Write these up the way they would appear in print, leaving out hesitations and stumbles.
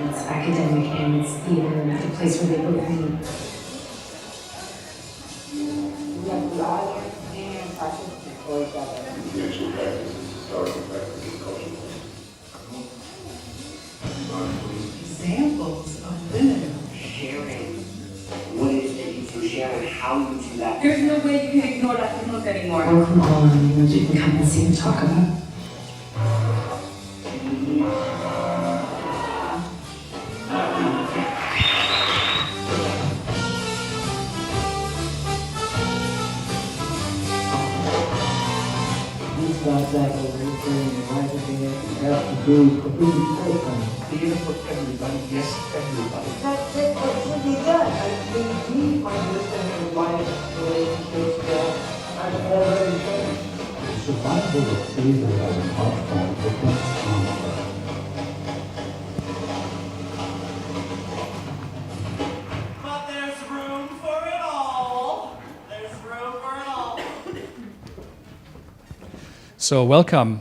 It's academic and it's theater and it's a place where they both meet. We have the art and practice before each other. The actual practice is historical practice and cultural. Examples of women sharing what it is that you do share and how you do that. There's no way you can ignore that look anymore. Welcome all on the ones you can come and see and talk about. That everything has to do completely different. Theater for everybody, yes, everybody. That's it, what should be done. I think we find this in life relationships that I've already finished. The survival of theater as an art form depends on But there's room for it all. There's room for it all. So welcome,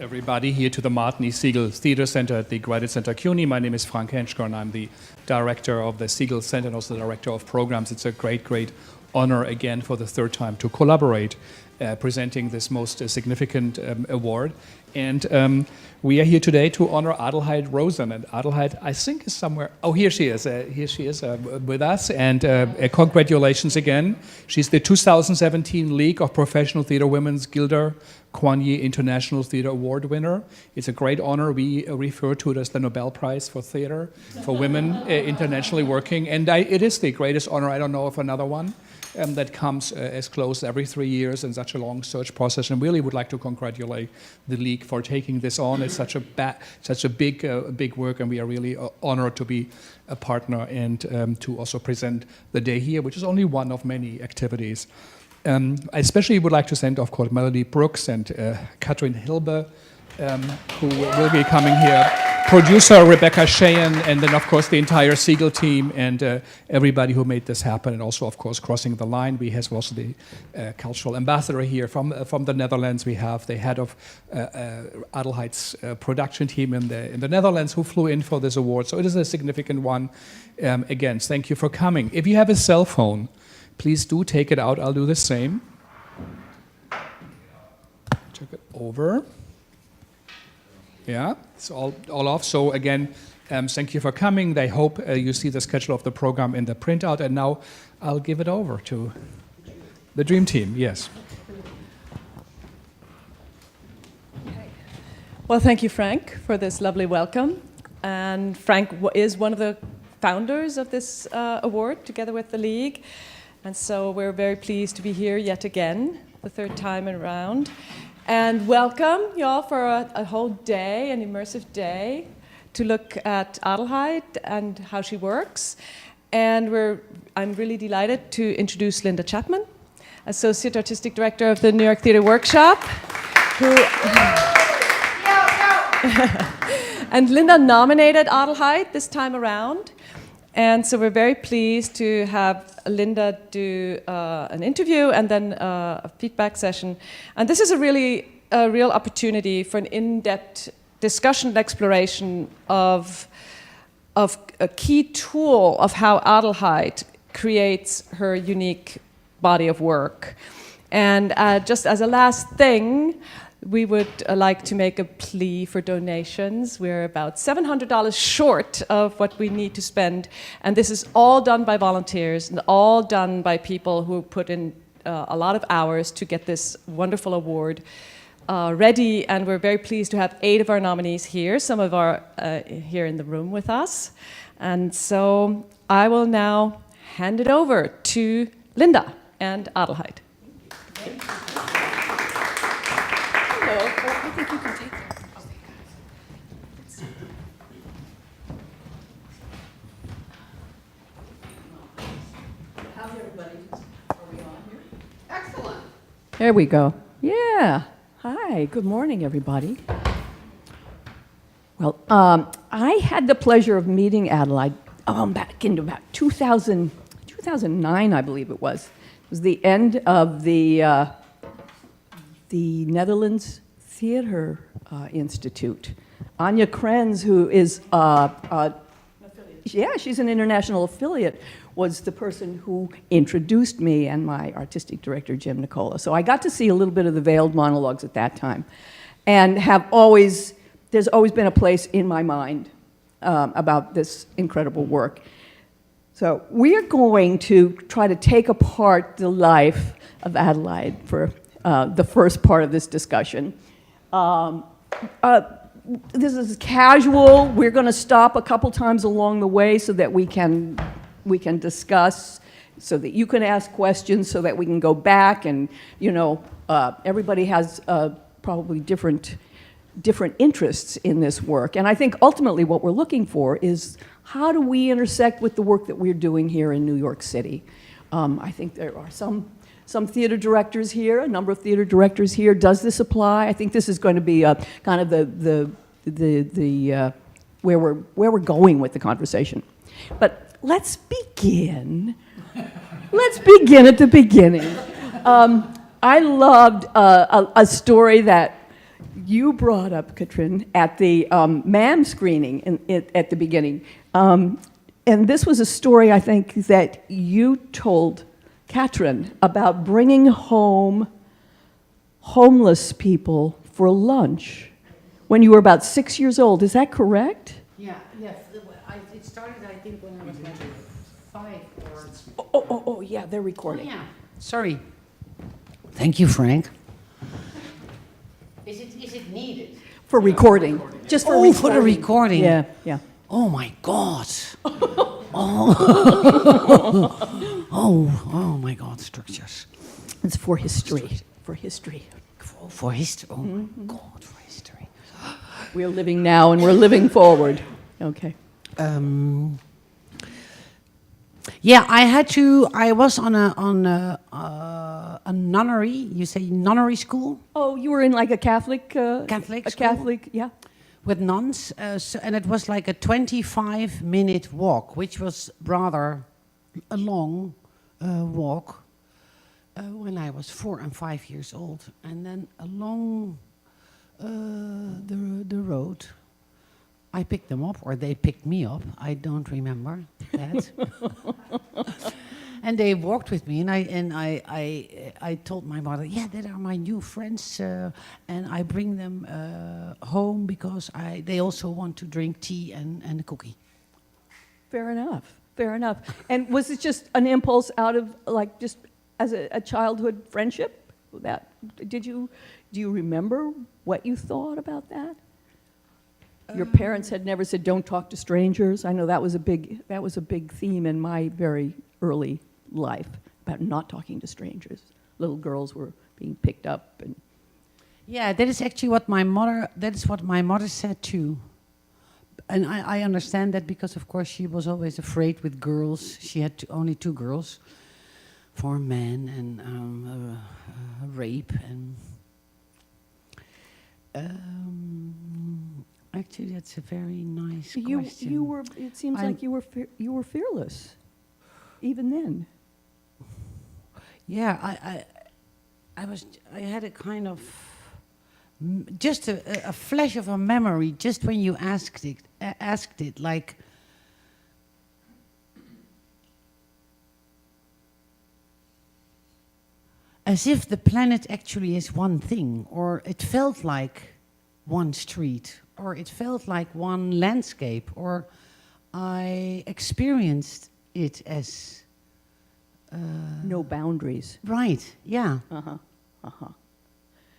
everybody, here to the Martin E. Segal Theater Center at the Graduate Center CUNY. My name is Frank Henschker, and I'm the director of the Segal Center and also the director of programs. It's a great, great honor again for the third time to collaborate, presenting this most significant award. And we are here today to honor Adelheid Roosen. And Adelheid, I think, is somewhere. Oh, here she is. Here she is with us. And congratulations again. She's the 2017 League of Professional Theater Women's Gilder Coigney International Theater Award winner. It's a great honor. We refer to it as the Nobel Prize for Theater for women internationally working. And it is the greatest honor. I don't know of another one that comes as close every 3 years in such a long search process. And really would like to congratulate the League for taking this on. It's such a big work, and we are really honored to be a partner and to also present the day here, which is only one of many activities. I especially would like to thank, of course, Melody Brooks and Katrin Hilbe, who will be coming here, producer Rebecca Cheyenne, and then, of course, the entire Segal team and everybody who made this happen, and also, of course, crossing the line. We have also the cultural ambassador here from the Netherlands. We have the head of Adelheid's production team in the Netherlands who flew in for this award. So it is a significant one. Again, thank you for coming. If you have a cell phone, please do take it out. I'll do the same. Check it over. Yeah, it's all off. So again, thank you for coming. I hope you see the schedule of the program in the printout. And now I'll give it over to the Dream Team. Yes. Well, thank you, Frank, for this lovely welcome. And Frank is one of the founders of this award, together with the League. And so we're very pleased to be here yet again, the third time around. And welcome, y'all, for a whole day, an immersive day, to look at Adelheid and how she works. And I'm really delighted to introduce Linda Chapman, Associate Artistic Director of the New York Theater Workshop, who... And Linda nominated Adelheid this time around. And so we're very pleased to have Linda do an interview and then a feedback session. And this is a real opportunity for an in-depth discussion and exploration of a key tool of how Adelheid creates her unique body of work. And just as a last thing, we would like to make a plea for donations. We're about $700 short of what we need to spend. And this is all done by volunteers and all done by people who put in a lot of hours to get this wonderful award ready. And we're very pleased to have 8 of our nominees here, some of our here in the room with us. And so I will now hand it over to Linda and Adelheid. I think you can take that. How's everybody? Are we on here? excellent. There we go. Yeah. Hi. Good morning, everybody. Well, I had the pleasure of meeting Adelheid back in about 2009, I believe it was. It was the end of the Netherlands Theater Institute. Anya Krenz, who is, yeah, she's an international affiliate, was the person who introduced me and my artistic director, Jim Nicola. So I got to see a little bit of the veiled monologues at that time, and there's always been a place in my mind about this incredible work. So we are going to try to take apart the life of Adelheid for the first part of this discussion. This is casual. We're going to stop a couple times along the way so that we can discuss, so that you can ask questions, so that we can go back and, everybody has probably different interests in this work. And I think ultimately what we're looking for is, how do we intersect with the work that we're doing here in New York City? I think there are some theater directors here, a number of theater directors here. Does this apply? I think this is going to be kind of the where we're going with the conversation. But let's begin. Let's begin at the beginning. I loved a story that you brought up, Katrin, at the MAM screening at the beginning. And this was a story, I think, that you told Katrin about bringing home homeless people for lunch when you were about 6 years old. Is that correct? Yes. It started, I think, when I was like 5 or... Oh, yeah, they're recording. Oh, yeah. Sorry. Thank you, Frank. Is it needed? For recording. Just for recording. For the recording. Yeah. Oh, my God. Oh my God, structures. It's for history. For history. For history. Oh, my God, for history. We're living now and we're living forward. Okay. Yeah, I was on a nunnery. You say nunnery school? Oh, you were in like a Catholic. Catholic a school? Catholic, yeah. With nuns, and it was like a 25-minute walk, which was rather a long walk when I was 4 and 5 years old. And then along the road, I picked them up, or they picked me up. I don't remember that. And they walked with me, and I told my mother, yeah, that are my new friends, and I bring them home because they also want to drink tea and a cookie. Fair enough. And was it just an impulse out of, like, just as a childhood friendship? Do you remember what you thought about that? Your parents had never said, don't talk to strangers. I know that was a big theme in my very early life, about not talking to strangers. Little girls were being picked up. And yeah, that is actually what my mother said too. And I understand that, because of course she was always afraid with girls. She had only 2 girls, 4 men, and rape. And actually, that's a very nice question. You were. It seems like you were fearless, even then. Yeah, I had a kind of just a flash of a memory just when you asked it, like, as if the planet actually is one thing, or it felt like one street, or it felt like one landscape, or I experienced it as no boundaries. Right, yeah.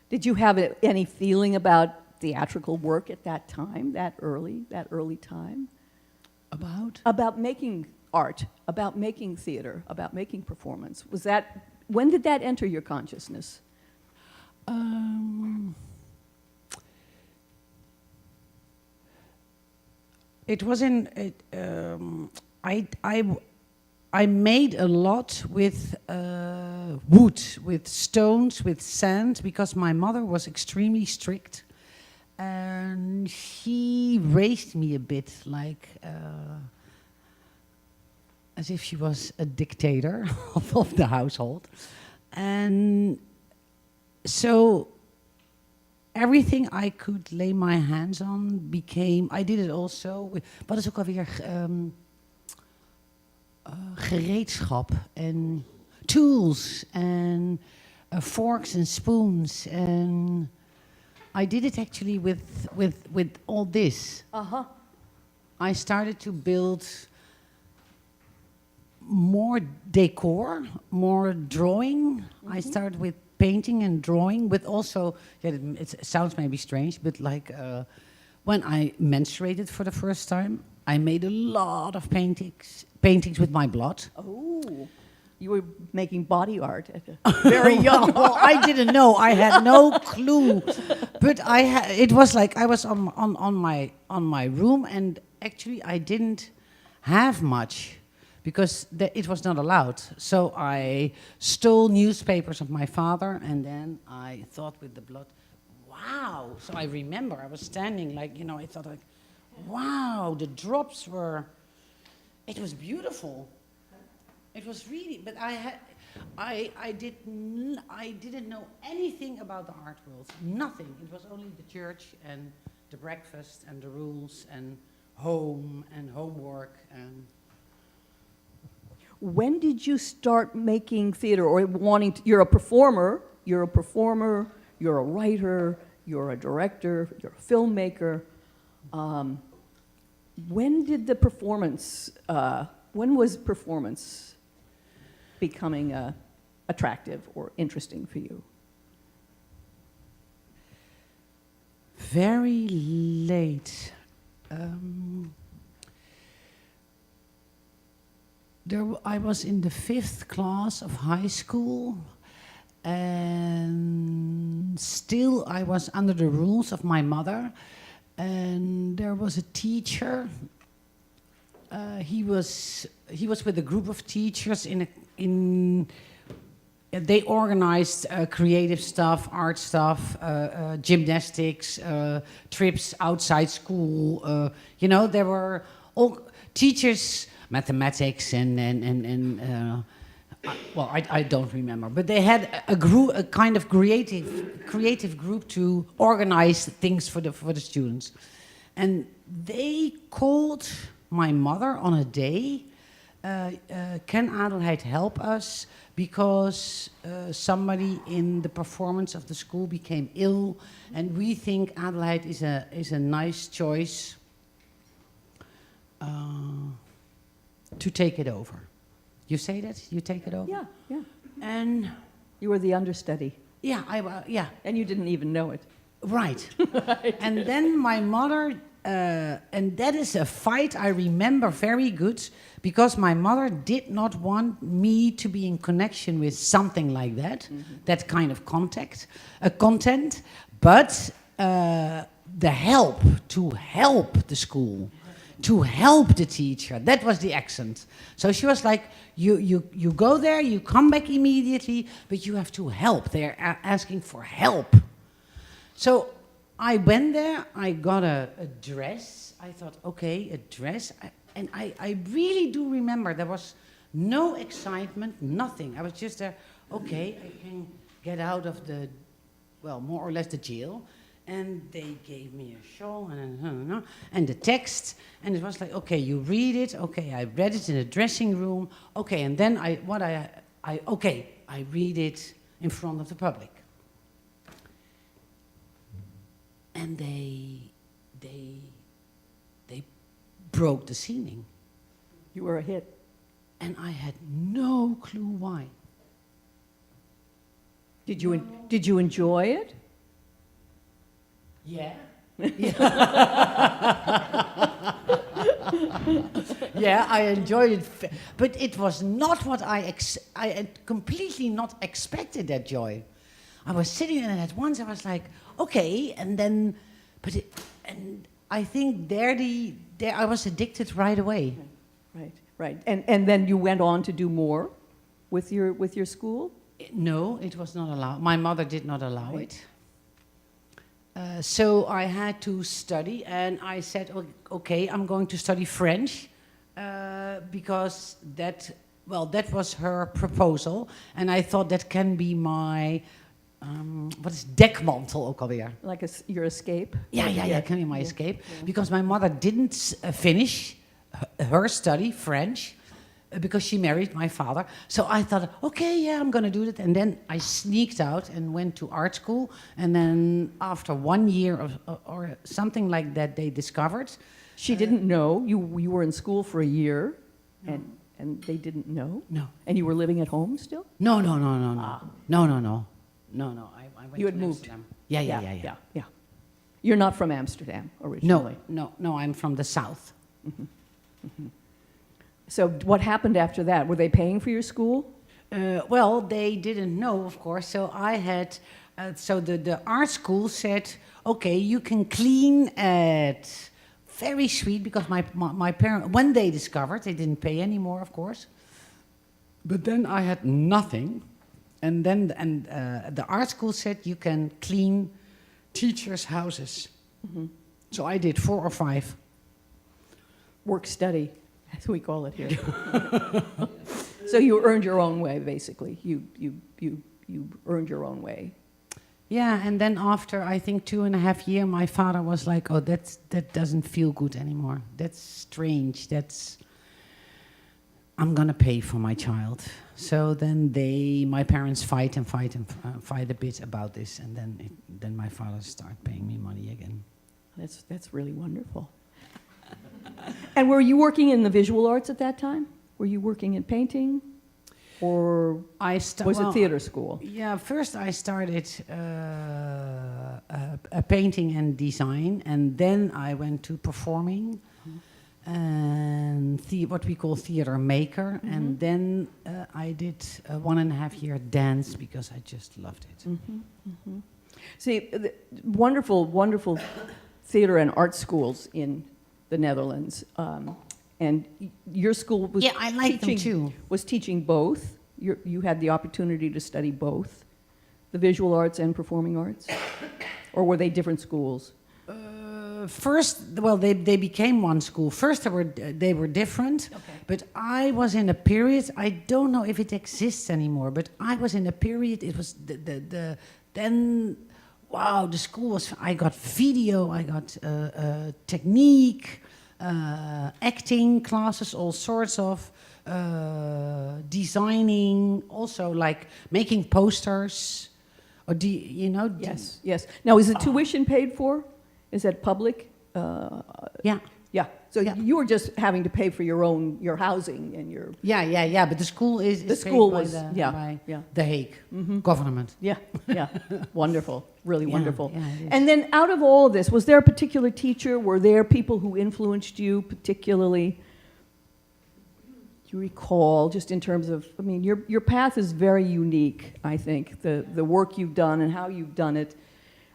Did you have any feeling about theatrical work at that time, that early time? About making art, about making theater, about making performance. When did that enter your consciousness? It was I made a lot with wood, with stones, with sand, because my mother was extremely strict, and she raised me a bit like as if she was a dictator of the household. And so everything I could lay my hands on became. I did it also. Wat is ook alweer gereedschap en tools and forks and spoons, and I did it actually with all this. Uh-huh. I started to build more decor, more drawing. I started with painting and drawing, with also, it sounds maybe strange, but like when I menstruated for the first time, I made a lot of paintings with my blood. Oh, you were making body art at a very young. Well, I didn't know. I had no clue. But it was like I was on my room, and actually I didn't have much because it was not allowed. So I stole newspapers of my father, and then I thought with the blood, wow. So I remember I was standing like, I thought like, wow, the drops were, it was beautiful. It was really, but I didn't know anything about the art world, nothing. It was only the church and the breakfast and the rules and home and homework and. When did you start making theater or wanting to, you're a performer, you're a writer, you're a director, you're a filmmaker. When did the performance, when was performance becoming attractive or interesting for you? Very late. I was in the 5th class of high school, and still I was under the rules of my mother. And there was a teacher. He was with a group of teachers they organized creative stuff, art stuff, gymnastics, trips outside school. There were all teachers. Mathematics and well, I don't remember, but they had a kind of creative group to organize things for the students, and they called my mother on a day. Can Adelheid help us because somebody in the performance of the school became ill, and we think Adelheid is a nice choice. To take it over. You say that? You take it over? Yeah. And you were the understudy. Yeah, yeah. And you didn't even know it. Right. Right. And then my mother, and that is a fight I remember very good, because my mother did not want me to be in connection with something like that, that kind of content, but the help, to help the school, to help the teacher. That was the accent. So she was like, you go there, you come back immediately, but you have to help. They're asking for help. So I went there, I got a dress. I thought, okay, a dress. And I really do remember there was no excitement, nothing. I was just there, okay, I can get out of the, well, more or less the jail. And they gave me a shawl and the text, and it was like, okay, you read it. Okay, I read it in the dressing room. Okay, and then I read it in front of the public. And they broke the ceiling. You were a hit. And I had no clue why. Did you enjoy it? Yeah. Yeah, I enjoyed it, but it was not what I had completely not expected that joy. I was sitting there, and at once I was like, okay, and then, and I think there I was addicted right away. Right. And then you went on to do more with your school? No, it was not allowed. My mother did not allow it. So I had to study, and I said, okay, I'm going to study French, because that was her proposal, and I thought that can be my wat is dekmantel ook alweer? Like your escape? Yeah, can be my escape. Because my mother didn't finish her study, French, because she married my father. So I thought, okay, yeah, I'm going to do that. And then I sneaked out and went to art school. And then after 1 year or something like that, they discovered. She didn't know. You were in school for a year, and they didn't know? No. And you were living at home still? No. No. I went You had to moved. Amsterdam. Yeah. You're not from Amsterdam originally? No, I'm from the south. So what happened after that? Were they paying for your school? Well, they didn't know, of course. So I had, so the art school said, okay, you can clean at, very sweet, because my parents, when they discovered, they didn't pay anymore, of course. But then I had nothing. And then the art school said you can clean teachers' houses. So I did 4 or 5. Work study, as we call it here. So you earned your own way, basically. You earned your own way. Yeah, and then after, I think, 2.5 years, my father was like, oh, that doesn't feel good anymore. That's strange. I'm going to pay for my child. So then my parents fight a bit about this. And then my father started paying me money again. That's really wonderful. And were you working in the visual arts at that time? Were you working in painting? Or was it theater school? Yeah, first I started painting and design, and then I went to performing and what we call theater maker, and then I did 1.5 year dance because I just loved it. See, wonderful, wonderful theater and art schools in the Netherlands. And your school was I like them too. Was teaching both. You had the opportunity to study both, the visual arts and performing arts, or were they different schools? First, well, they became one school. First, they were different, but I was in a period. I don't know if it exists anymore, but I was in a period. It was then. Wow, the school was. I got video. I got technique. Acting classes, all sorts of designing, also like making posters, or Yes. Now, is the tuition paid for? Is that public? Yeah. So you were just having to pay for your housing and your. Yeah. But the school is the school paid was by the Hague government. Yeah. Wonderful. Really wonderful. Yeah, it is. And then out of all of this, was there a particular teacher? Were there people who influenced you particularly? Do you recall, just in terms of, I mean, your path is very unique, I think, the work you've done and how you've done it.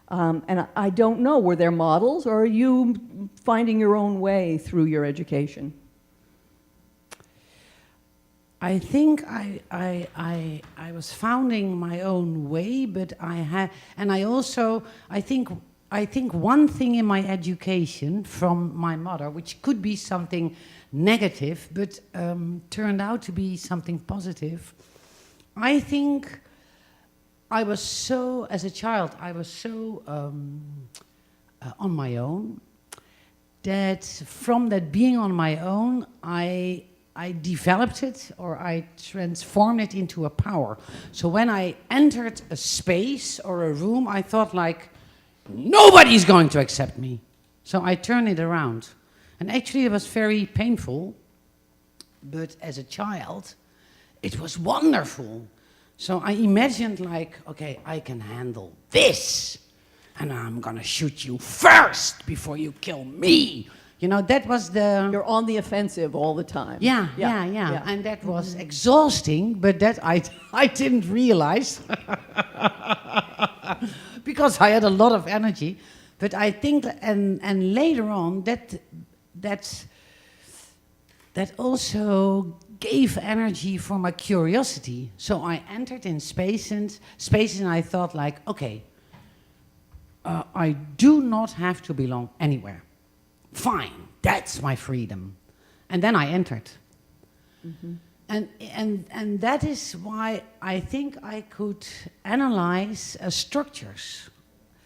And I don't know, were there models, or are you finding your own way through your education? I think I was founding my own way, but I think one thing in my education from my mother, which could be something negative, but turned out to be something positive. I think as a child, I was so on my own, that from that being on my own, I developed it, or I transformed it into a power. So when I entered a space or a room, I thought like, nobody's going to accept me. So I turned it around. And actually it was very painful, but as a child, it was wonderful. So I imagined like, okay, I can handle this, and I'm gonna shoot you first before you kill me. You know, that was the... You're on the offensive all the time. Yeah. And that was exhausting, but that I didn't realize. Because I had a lot of energy. But I think, and later on, that also gave energy for my curiosity. So I entered in spaces and I thought like, okay, I do not have to belong anywhere. Fine, that's my freedom. And then I entered. And that is why I think I could analyze structures.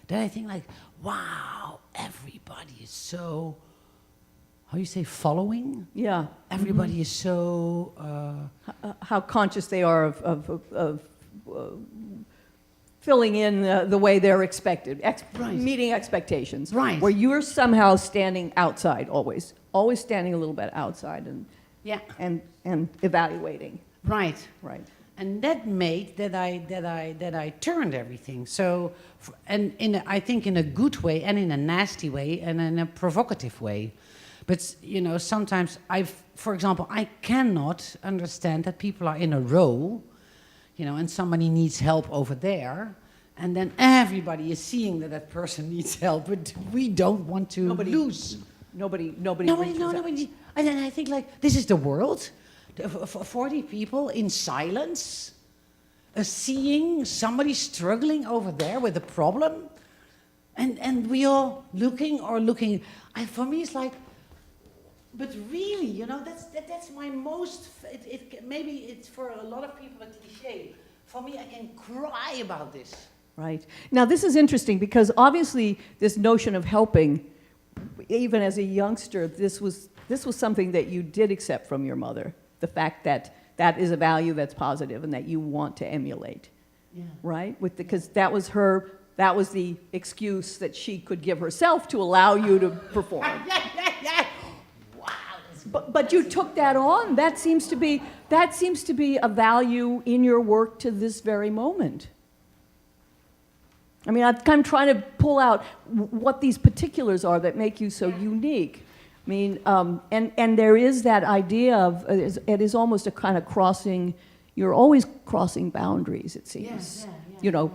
That I think like, wow, everybody is so, how you say, following? Yeah. Everybody is so... How conscious they are of filling in the way they're expected, Right. meeting expectations. Right. Where you're somehow standing outside always standing a little bit outside Yeah. and evaluating. Right. Right. And that made that I turned everything. So, and I think in a good way and in a nasty way and in a provocative way. But you know, sometimes for example, I cannot understand that people are in a row, you know, and somebody needs help over there, and then everybody is seeing that person needs help, but we don't want to lose. Nobody. And then I think like, this is the world. 40 people in silence, seeing somebody struggling over there with a problem, and we all looking. For me, it's like, but really, you know, that's my most. Maybe it's for a lot of people a cliché. For me, I can cry about this. Right. Now, this is interesting because obviously this notion of helping, even as a youngster, this was something that you did accept from your mother. The fact that that is a value that's positive and that you want to emulate. Yeah. Right? Because that was the excuse that she could give herself to allow you to perform. Yeah. Wow. But you took that on. That seems to be a value in your work to this very moment. I mean, I'm trying to pull out what these particulars are that make you so unique. I mean, and there is that idea of, it is almost a kind of crossing, you're always crossing boundaries, it seems. You know,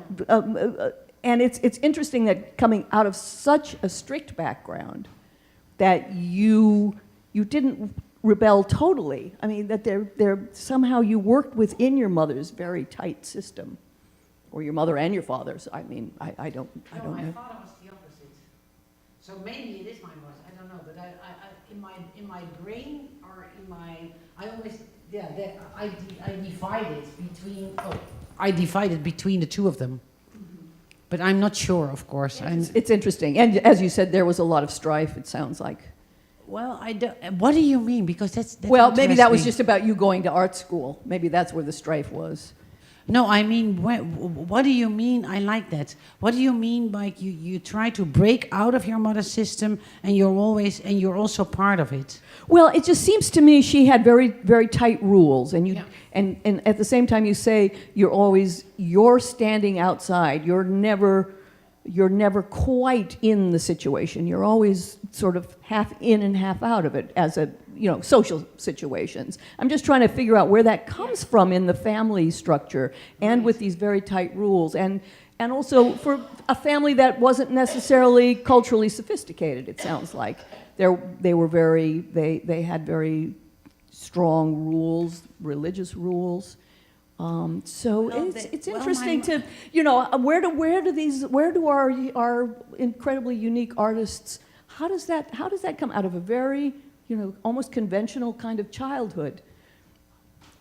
and it's interesting that coming out of such a strict background, that you didn't rebel totally. I mean, that somehow you worked within your mother's very tight system. Or your mother and your father's. I mean, I don't know. My father was the opposite. So maybe it is my mother. I don't know. But I in my brain or in my, I always, I divided between the two of them. But I'm not sure, of course. It's interesting. And as you said, there was a lot of strife, it sounds like. Well, what do you mean? Because that's well, maybe that was just about you going to art school. Maybe that's where the strife was. No, I mean, what do you mean? I like that. What do you mean by you try to break out of your mother's system and you're also part of it? Well, it just seems to me she had very, very tight rules, and and at the same time you say you're standing outside. You're never quite in the situation. You're always sort of half in and half out of it as a, you know, social situations. I'm just trying to figure out where that comes from in the family structure and with these very tight rules, and also for a family that wasn't necessarily culturally sophisticated. It sounds like they had very strong rules, religious rules. So it's interesting to, you know, where do our incredibly unique artists, how does that come out of a very, you know, almost conventional kind of childhood?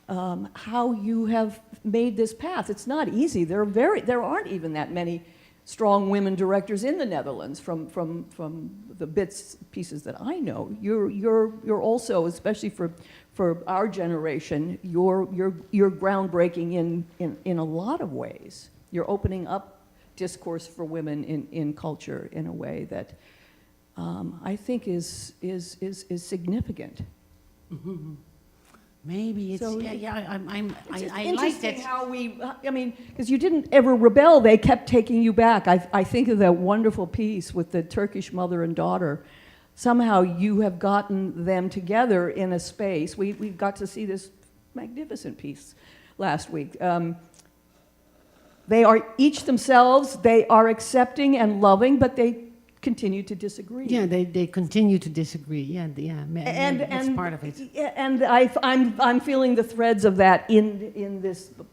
How you have made this path. It's not easy. There aren't even that many strong women directors in the Netherlands from the pieces that I know. You're also, especially for our generation, you're groundbreaking in a lot of ways. You're opening up discourse for women in culture in a way that I think is significant. Mm-hmm. Maybe it's So, I like that. How I mean, because you didn't ever rebel; they kept taking you back. I think of that wonderful piece with the Turkish mother and daughter. Somehow you have gotten them together in a space. We got to see this magnificent piece last week. They are each themselves. They are accepting and loving, but they continue to disagree. Yeah, they continue to disagree. And that's part of it. And I'm feeling the threads of that in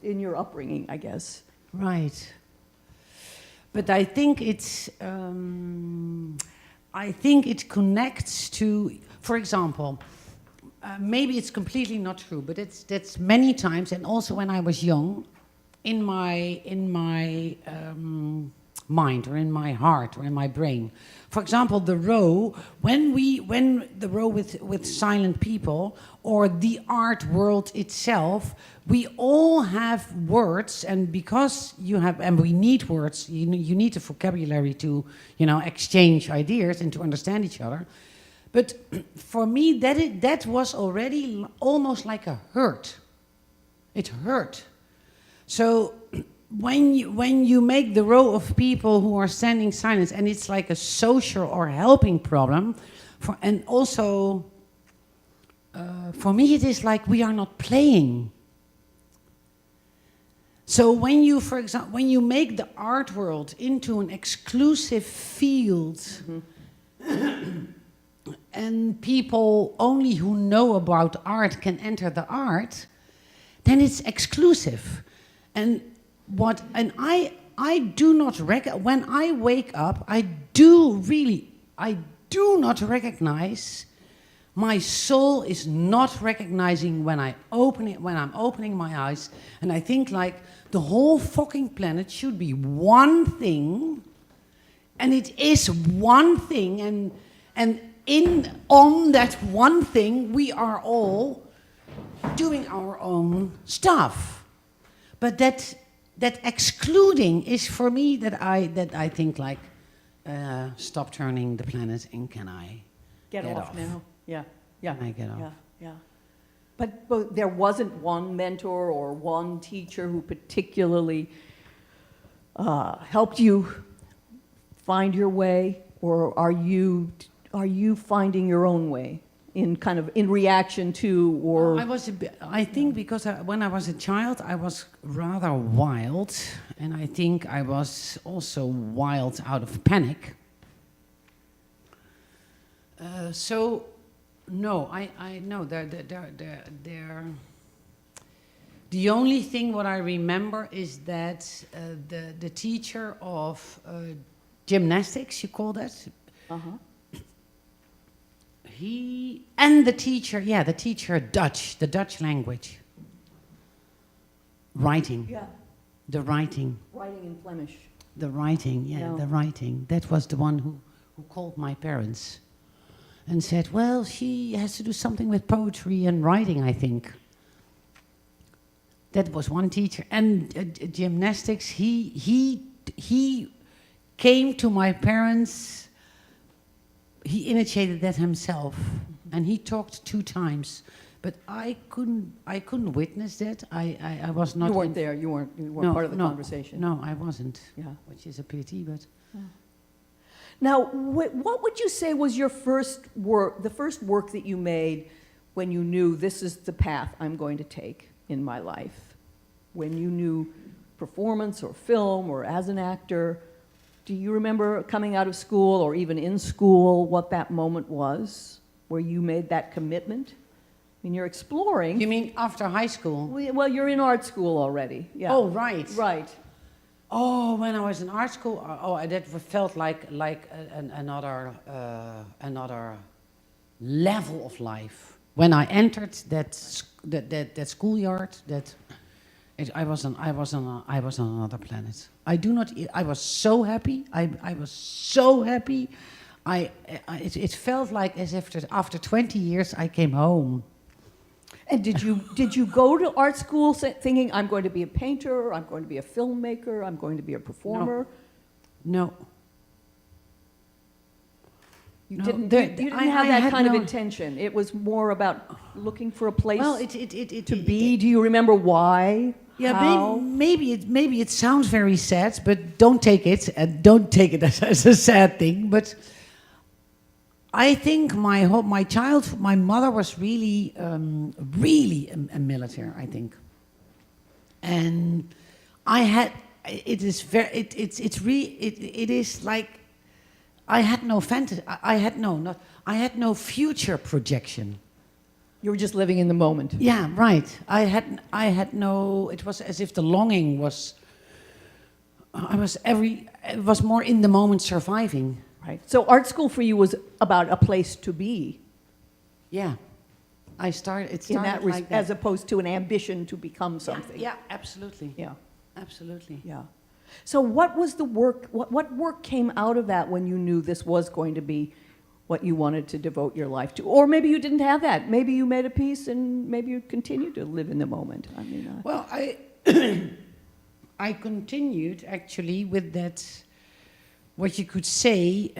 your upbringing, I guess. Right. But I think it connects to, for example, maybe it's completely not true, but that's many times, and also when I was young, in my mind or in my heart or in my brain. For example, the row when the row with silent people or the art world itself, we all have words, and because we need words, you need a vocabulary to exchange ideas and to understand each other. But for me, that was already almost like a hurt. It hurt. So when you make the row of people who are standing silent, and it's like a social or helping problem, and also for me it is like we are not playing. So when you, for example, when you make the art world into an exclusive field, and people only who know about art can enter the art, then it's exclusive. And I do not when I wake up, I do not recognize, my soul is not recognizing when I'm opening my eyes, and I think like the whole fucking planet should be one thing, and it is one thing, and on that one thing we are all doing our own stuff. But that excluding is for me that I think like stop turning the planet and can I Get off now. Yeah. Can I get off? Yeah, yeah. But there wasn't one mentor or one teacher who particularly helped you find your way, or are you finding your own way in reaction to, or? I think because when I was a child, I was rather wild, and I think I was also wild out of panic. So, no, I know the only thing what I remember is that the teacher of gymnastics, you call that? Uh-huh. The teacher Dutch, the Dutch language. Writing. Yeah. The writing. Writing in Flemish. The writing, the writing. That was the one who called my parents and said, well, she has to do something with poetry and writing, I think. That was one teacher. And gymnastics, he came to my parents. He initiated that himself, and he talked 2 times, but I couldn't witness that. I was not. You weren't there. You weren't part of the conversation. No, I wasn't. Yeah, which is a pity, but. Yeah. Now, what would you say was your first work, the first work that you made when you knew this is the path I'm going to take in my life? When you knew performance or film or as an actor? Do you remember coming out of school or even in school what that moment was where you made that commitment? I mean, you're exploring. You mean after high school? Well, you're in art school already. Yeah. Oh, right. Right. Oh, when I was in art school, that felt like another level of life. When I entered that schoolyard, I was on another planet. I was so happy. I was so happy. It felt like as if after 20 years I came home. And did you go to art school thinking I'm going to be a painter, I'm going to be a filmmaker, I'm going to be a performer? No. You didn't have that kind of intention. It was more about looking for a place to be. Do you remember why? Yeah, how? maybe it sounds very sad, but don't take it as a sad thing. But I think my mother was really a military, I think, and it is like I had no fantasy. I had no future projection. You were just living in the moment. Yeah, right. I had no. It was as if the longing was. It was more in the moment, surviving. Right. So art school for you was about a place to be. Yeah, It started in that like that. as opposed to an ambition to become something. Yeah, absolutely. Yeah. Absolutely. Yeah. So what was the work, what work came out of that when you knew this was going to be what you wanted to devote your life to? Or maybe you didn't have that. Maybe you made a piece and maybe you continue to live in the moment. I mean, Well, I continued actually with that, what you could say,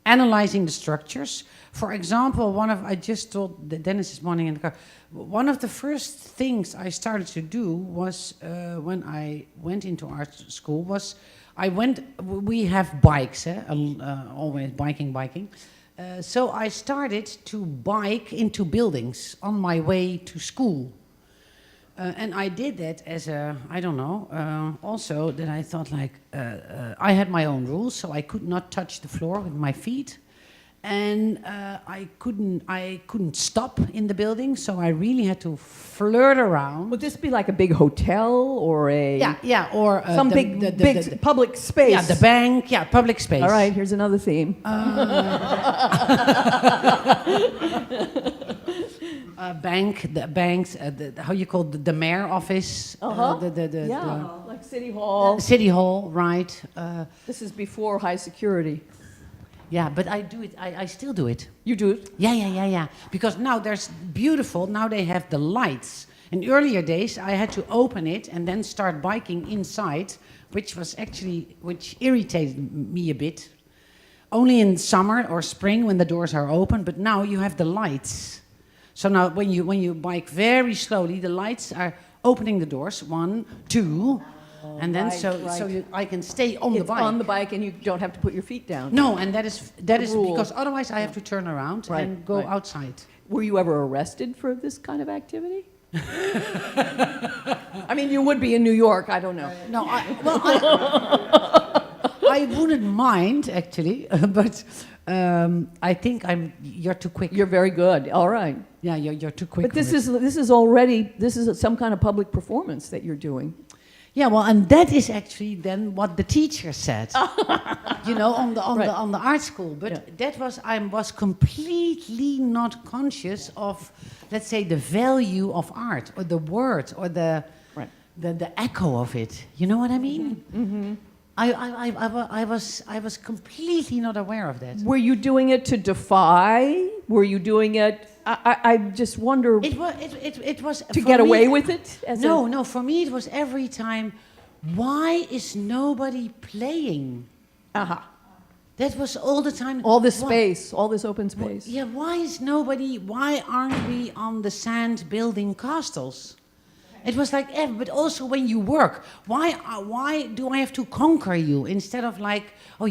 analyzing the structures. For example, I just told Dennis this morning in the car, one of the first things I started to do was when I went into art school was, we have bikes, always biking. So I started to bike into buildings on my way to school. And I did that as I don't know, also that I thought like, I had my own rules, so I could not touch the floor with my feet. And I couldn't stop in the building, so I really had to flirt around. would this be like a big hotel or a... Yeah, or some big public space? Yeah, the bank, public space. All right, here's another theme. The banks, how you call the mayor office? Like City Hall. City Hall, right? This is before high security. Yeah, but I do it. I still do it. You do it? Yeah. Because now there's beautiful. Now they have the lights. In earlier days, I had to open it and then start biking inside, which irritated me a bit. Only in summer or spring when the doors are open. But now you have the lights. So now when you bike very slowly, the lights are opening the doors. 1, 2. And then I can stay on the bike. It's on the bike and you don't have to put your feet down. No, and that is because otherwise I have to turn around and go outside. Were you ever arrested for this kind of activity? I mean, you would be in New York, I don't know. No, I wouldn't mind actually, but I think you're too quick. You're very good. All right. Yeah, you're too quick. But this is some kind of public performance that you're doing. Yeah, well, and that is actually then what the teacher said, on the art school. But I was completely not conscious of, let's say, the value of art or the word or the echo of it. You know what I mean? Mm-hmm. I was completely not aware of that. Were you doing it to defy? Were you doing it? I just wonder. It was to get away with it. No. For me, it was every time. Why is nobody playing? That was all the time. All this space, all this open space. Yeah. Why aren't we on the sand building castles? It was like, but also when you work, why do I have to conquer you instead of like, oh,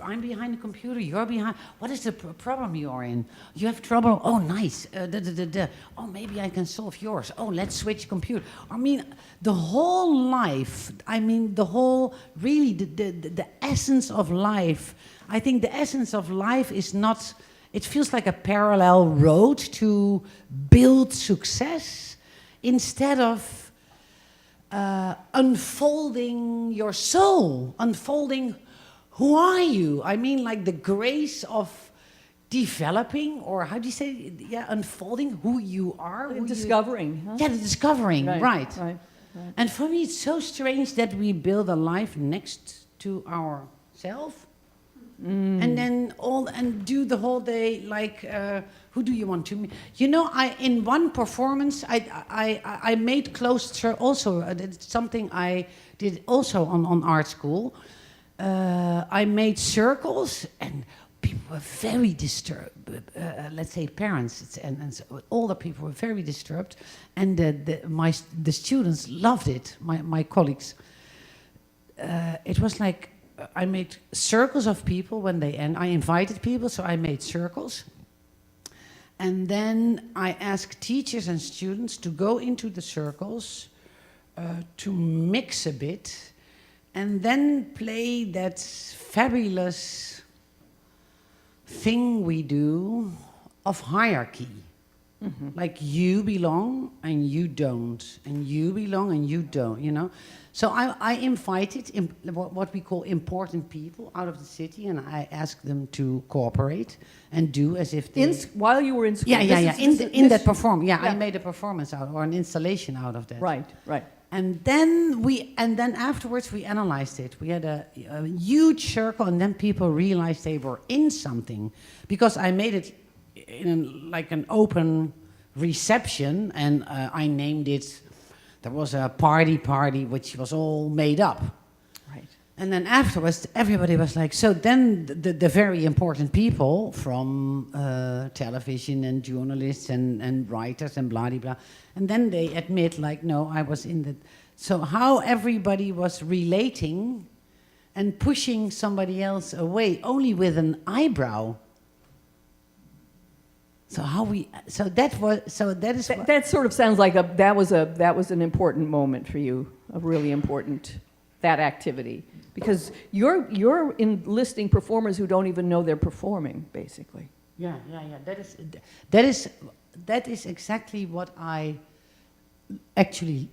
I'm behind the computer, you're behind. What is the problem you are in? You have trouble. Oh, nice. Oh, maybe I can solve yours. Oh, let's switch computer. I mean, the whole life. I mean, really the essence of life. I think the essence of life is not. It feels like a parallel road to build success. Instead of unfolding your soul, unfolding who are you? I mean, like the grace of developing, or how do you say, unfolding who you are. Discovering. Huh? Yeah, the discovering, right. Right. And for me, it's so strange that we build a life next to ourselves. And then do the whole day like who do you want to meet? In one performance I made closed also. It's something I did also on art school. I made circles and people were very disturbed. Let's say parents and so older people were very disturbed, and the students loved it. My colleagues. It was like. I made circles of people when they end. I invited people, so I made circles. And then I asked teachers and students to go into the circles, to mix a bit, and then play that fabulous thing we do of hierarchy. Like you belong and you don't, and you belong and you don't, you know. So I invited what we call important people out of the city, and I asked them to cooperate and do as if they... While you were in school? Yeah. In that performance, I made a performance out, or an installation out of that. Right. And then afterwards we analyzed it. We had a huge circle, and then people realized they were in something, because I made it in like an open reception, and I named it. There was a party which was all made up. Right. And then afterwards, everybody was like, so then the very important people from television and journalists and writers and blah, blah, blah. And then they admit, like, no, I was in the... So how everybody was relating and pushing somebody else away only with an eyebrow. That sort of sounds like that was an important moment for you, a really important, that activity, because you're enlisting performers who don't even know they're performing, basically. Yeah. That is exactly what I actually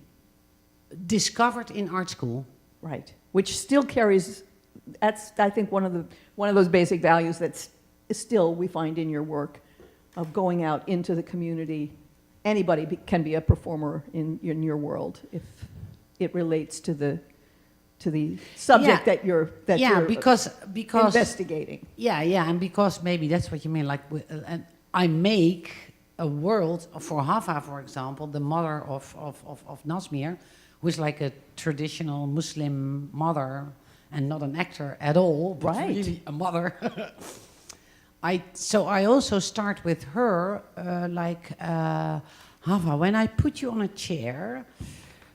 discovered in art school. Right, which still carries. That's, I think, one of those basic values that still we find in your work, of going out into the community. Anybody can be a performer in your world if it relates to the subject that you're because investigating. Yeah, and because maybe that's what you mean. Like, and I make a world for Hava, for example, the mother of Nazmir, who is like a traditional Muslim mother and not an actor at all, but really a mother. So I also start with her, Hava, when I put you on a chair,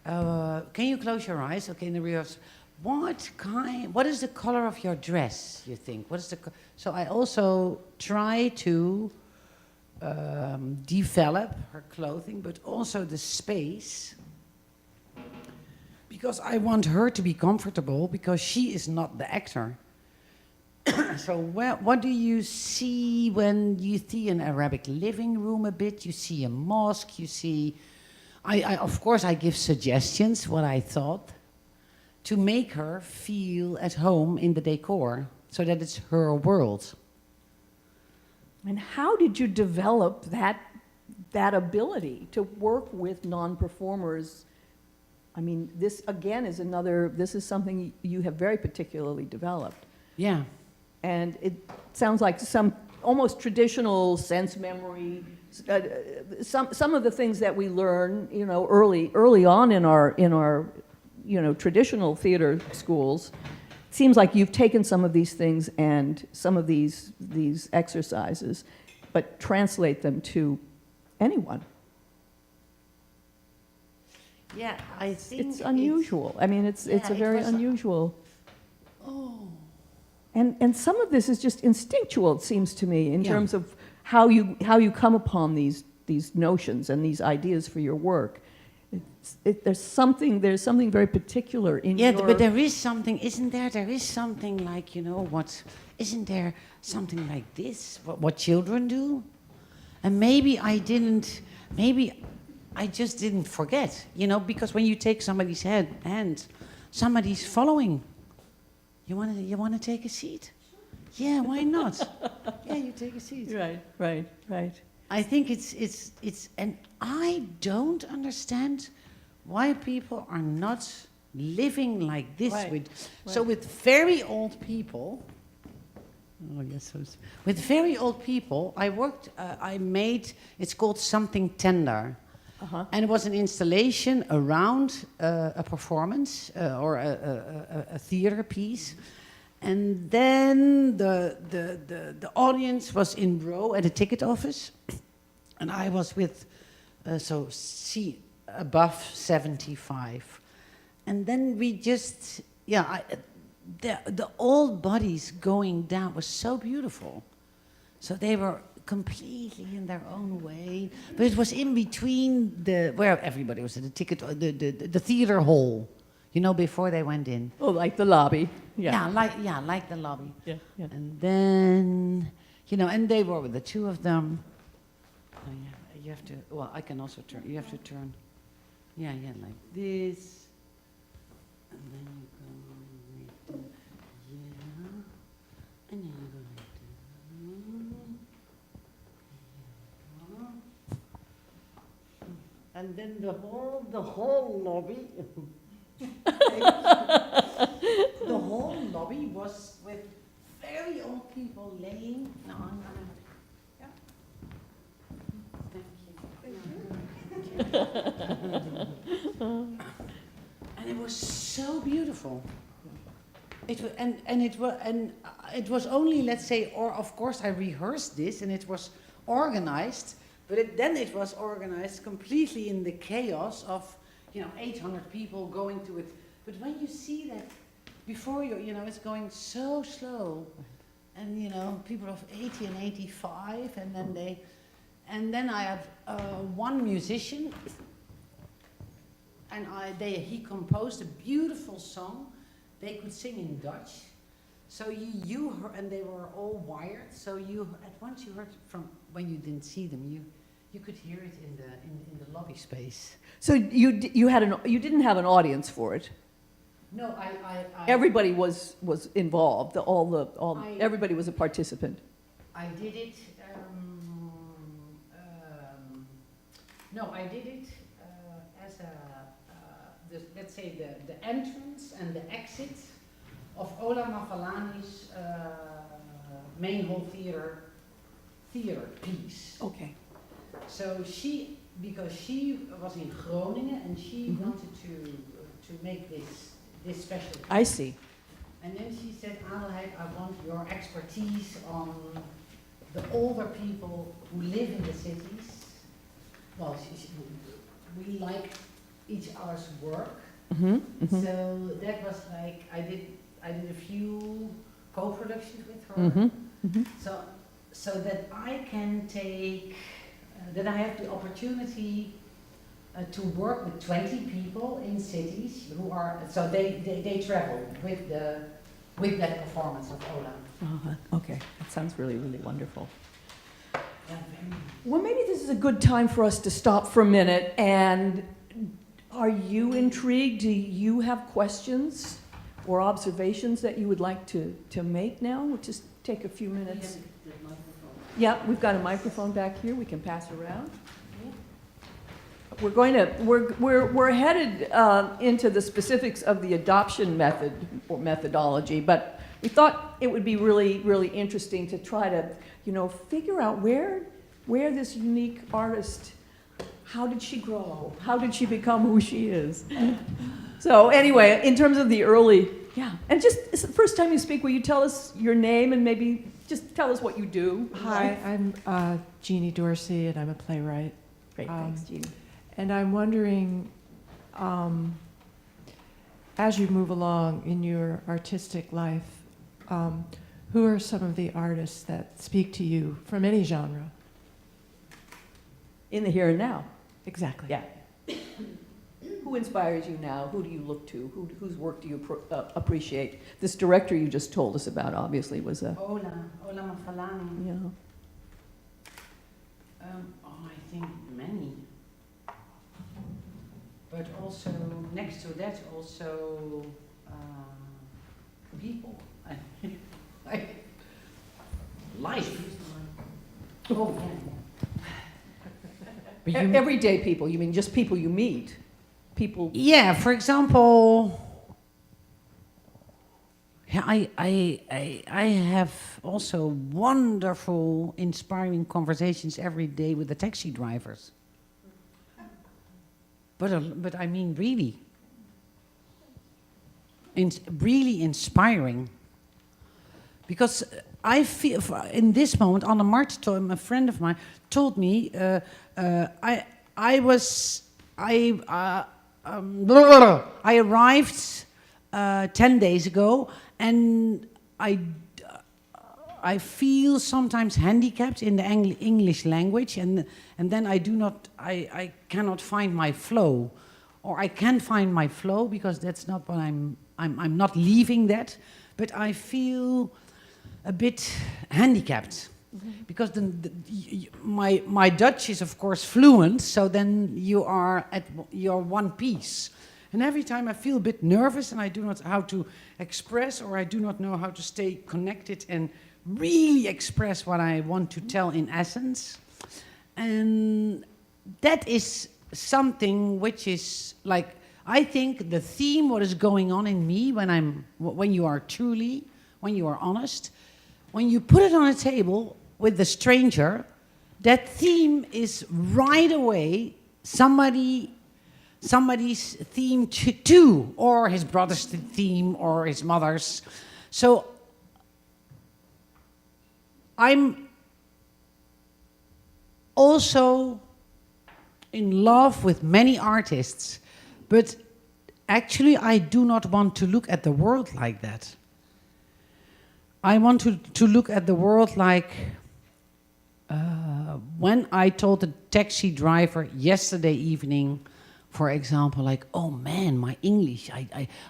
can you close your eyes? Okay, in the reverse. What is the color of your dress, you think? So I also try to develop her clothing, but also the space, because I want her to be comfortable, because she is not the actor. So what do you see when you see an Arabic living room a bit? You see a mosque, you see... of course, I give suggestions, what I thought, to make her feel at home in the decor, so that it's her world. And how did you develop that ability to work with non-performers? I mean, this, again, this is something you have very particularly developed. Yeah. And it sounds like some almost traditional sense memory, some of the things that we learn, early on in our traditional theater schools. It seems like you've taken some of these things and some of these exercises, but translate them to anyone. Yeah, I think it's unusual. It's a very unusual. Oh. And some of this is just instinctual, it seems to me, in terms of how you come upon these notions and these ideas for your work. There's something very particular in your... Yeah, but there is something, isn't there? There is something like, isn't there something like this, what children do? And maybe I just didn't forget, because when you take somebody's hand, somebody's following. You want to take a seat? Yeah, why not? Yeah, you take a seat. Right. I think it's and I don't understand why people are not living like this. So with very old people. Oh yes, with very old people, I made. It's called Something Tender. And it was an installation around a performance or a theater piece. And then the audience was in row at a ticket office. And I was with, above 75. And then we just, the old bodies going down was so beautiful. So they were completely in their own way, but it was in between where everybody was at the ticket, the theater hall, before they went in. Oh, like the lobby. Like the lobby. Yeah. And then, and they were with the two of them. you have to, well, I can also turn, you have to turn, yeah, like this. And then you go like that, yeah. And then you go like that. Yeah. And then the whole lobby, the whole lobby was with very old people laying. No, I'm gonna. Yeah. Thank you. And it was so beautiful. It was, it was only, let's say, or of course I rehearsed this and it was organized, but then it was organized completely in the chaos of 800 people going to it. But when you see that before you, it's going so slow, and people of 80 and 85, and then I have one musician, and he composed a beautiful song. They could sing in Dutch, so you heard, and they were all wired. So at once you heard from when you didn't see them, you could hear it in the lobby space. So you didn't have an audience for it. No, Everybody was involved. Everybody was a participant. I did it. No, I did it as let's say the entrance and the exit of Ola Mafalani's main hall theater piece. Okay. So because she was in Groningen and she wanted to make this special piece. I see. And then she said, Adelheid, I want your expertise on the older people who live in the cities. Well, we like each other's work. So that was like, I did a few co-productions with her. So that I can take, that I have the opportunity to work with 20 people in cities who are, so they travel with that performance of Ola. Okay, that sounds really, really wonderful. Well, maybe this is a good time for us to stop for a minute. And are you intrigued? Do you have questions or observations that you would like to make now? We'll just take a few minutes. Yeah, we've got a microphone back here. We can pass around. We're headed into the specifics of the adoption method or methodology, but we thought it would be really, really interesting to try to, figure out where this unique artist, how did she grow? How did she become who she is? So anyway, in terms of the early, and just, it's the first time you speak, will you tell us your name and maybe just tell us what you do? Hi, I'm Jeannie Dorsey, and I'm a playwright. Great, thanks, Jeannie. And I'm wondering, as you move along in your artistic life, who are some of the artists that speak to you from any genre? In the here and now. Exactly. Yeah. Who inspires you now? Who do you look to? Whose work do you appreciate? This director you just told us about obviously was a... Ola Mafalani. Yeah. I think many. But also, next to that, also people. Life. Oh, yeah. Everyday people, you mean just people you meet? People. Yeah, for example, I have also wonderful, inspiring conversations every day with the taxi drivers. But I mean really, really inspiring. Because I feel, in this moment, on the march time, a friend of mine told me, I arrived 10 days ago, and I feel sometimes handicapped in the English language, and then I cannot find my flow, or I can find my flow because that's not what I'm not leaving that, but I feel a bit handicapped. Because my Dutch is of course fluent, so then you're one piece. And every time I feel a bit nervous and I do not know how to express, or I do not know how to stay connected and really express what I want to tell in essence. And that is something which is like, I think the theme, what is going on in me when you are honest, when you put it on a table with the stranger, that theme is right away somebody's theme too, or his brother's theme, or his mother's. So I'm also in love with many artists, but actually I do not want to look at the world like that. I want to look at the world like when I told the taxi driver yesterday evening, for example, like, oh man, my English,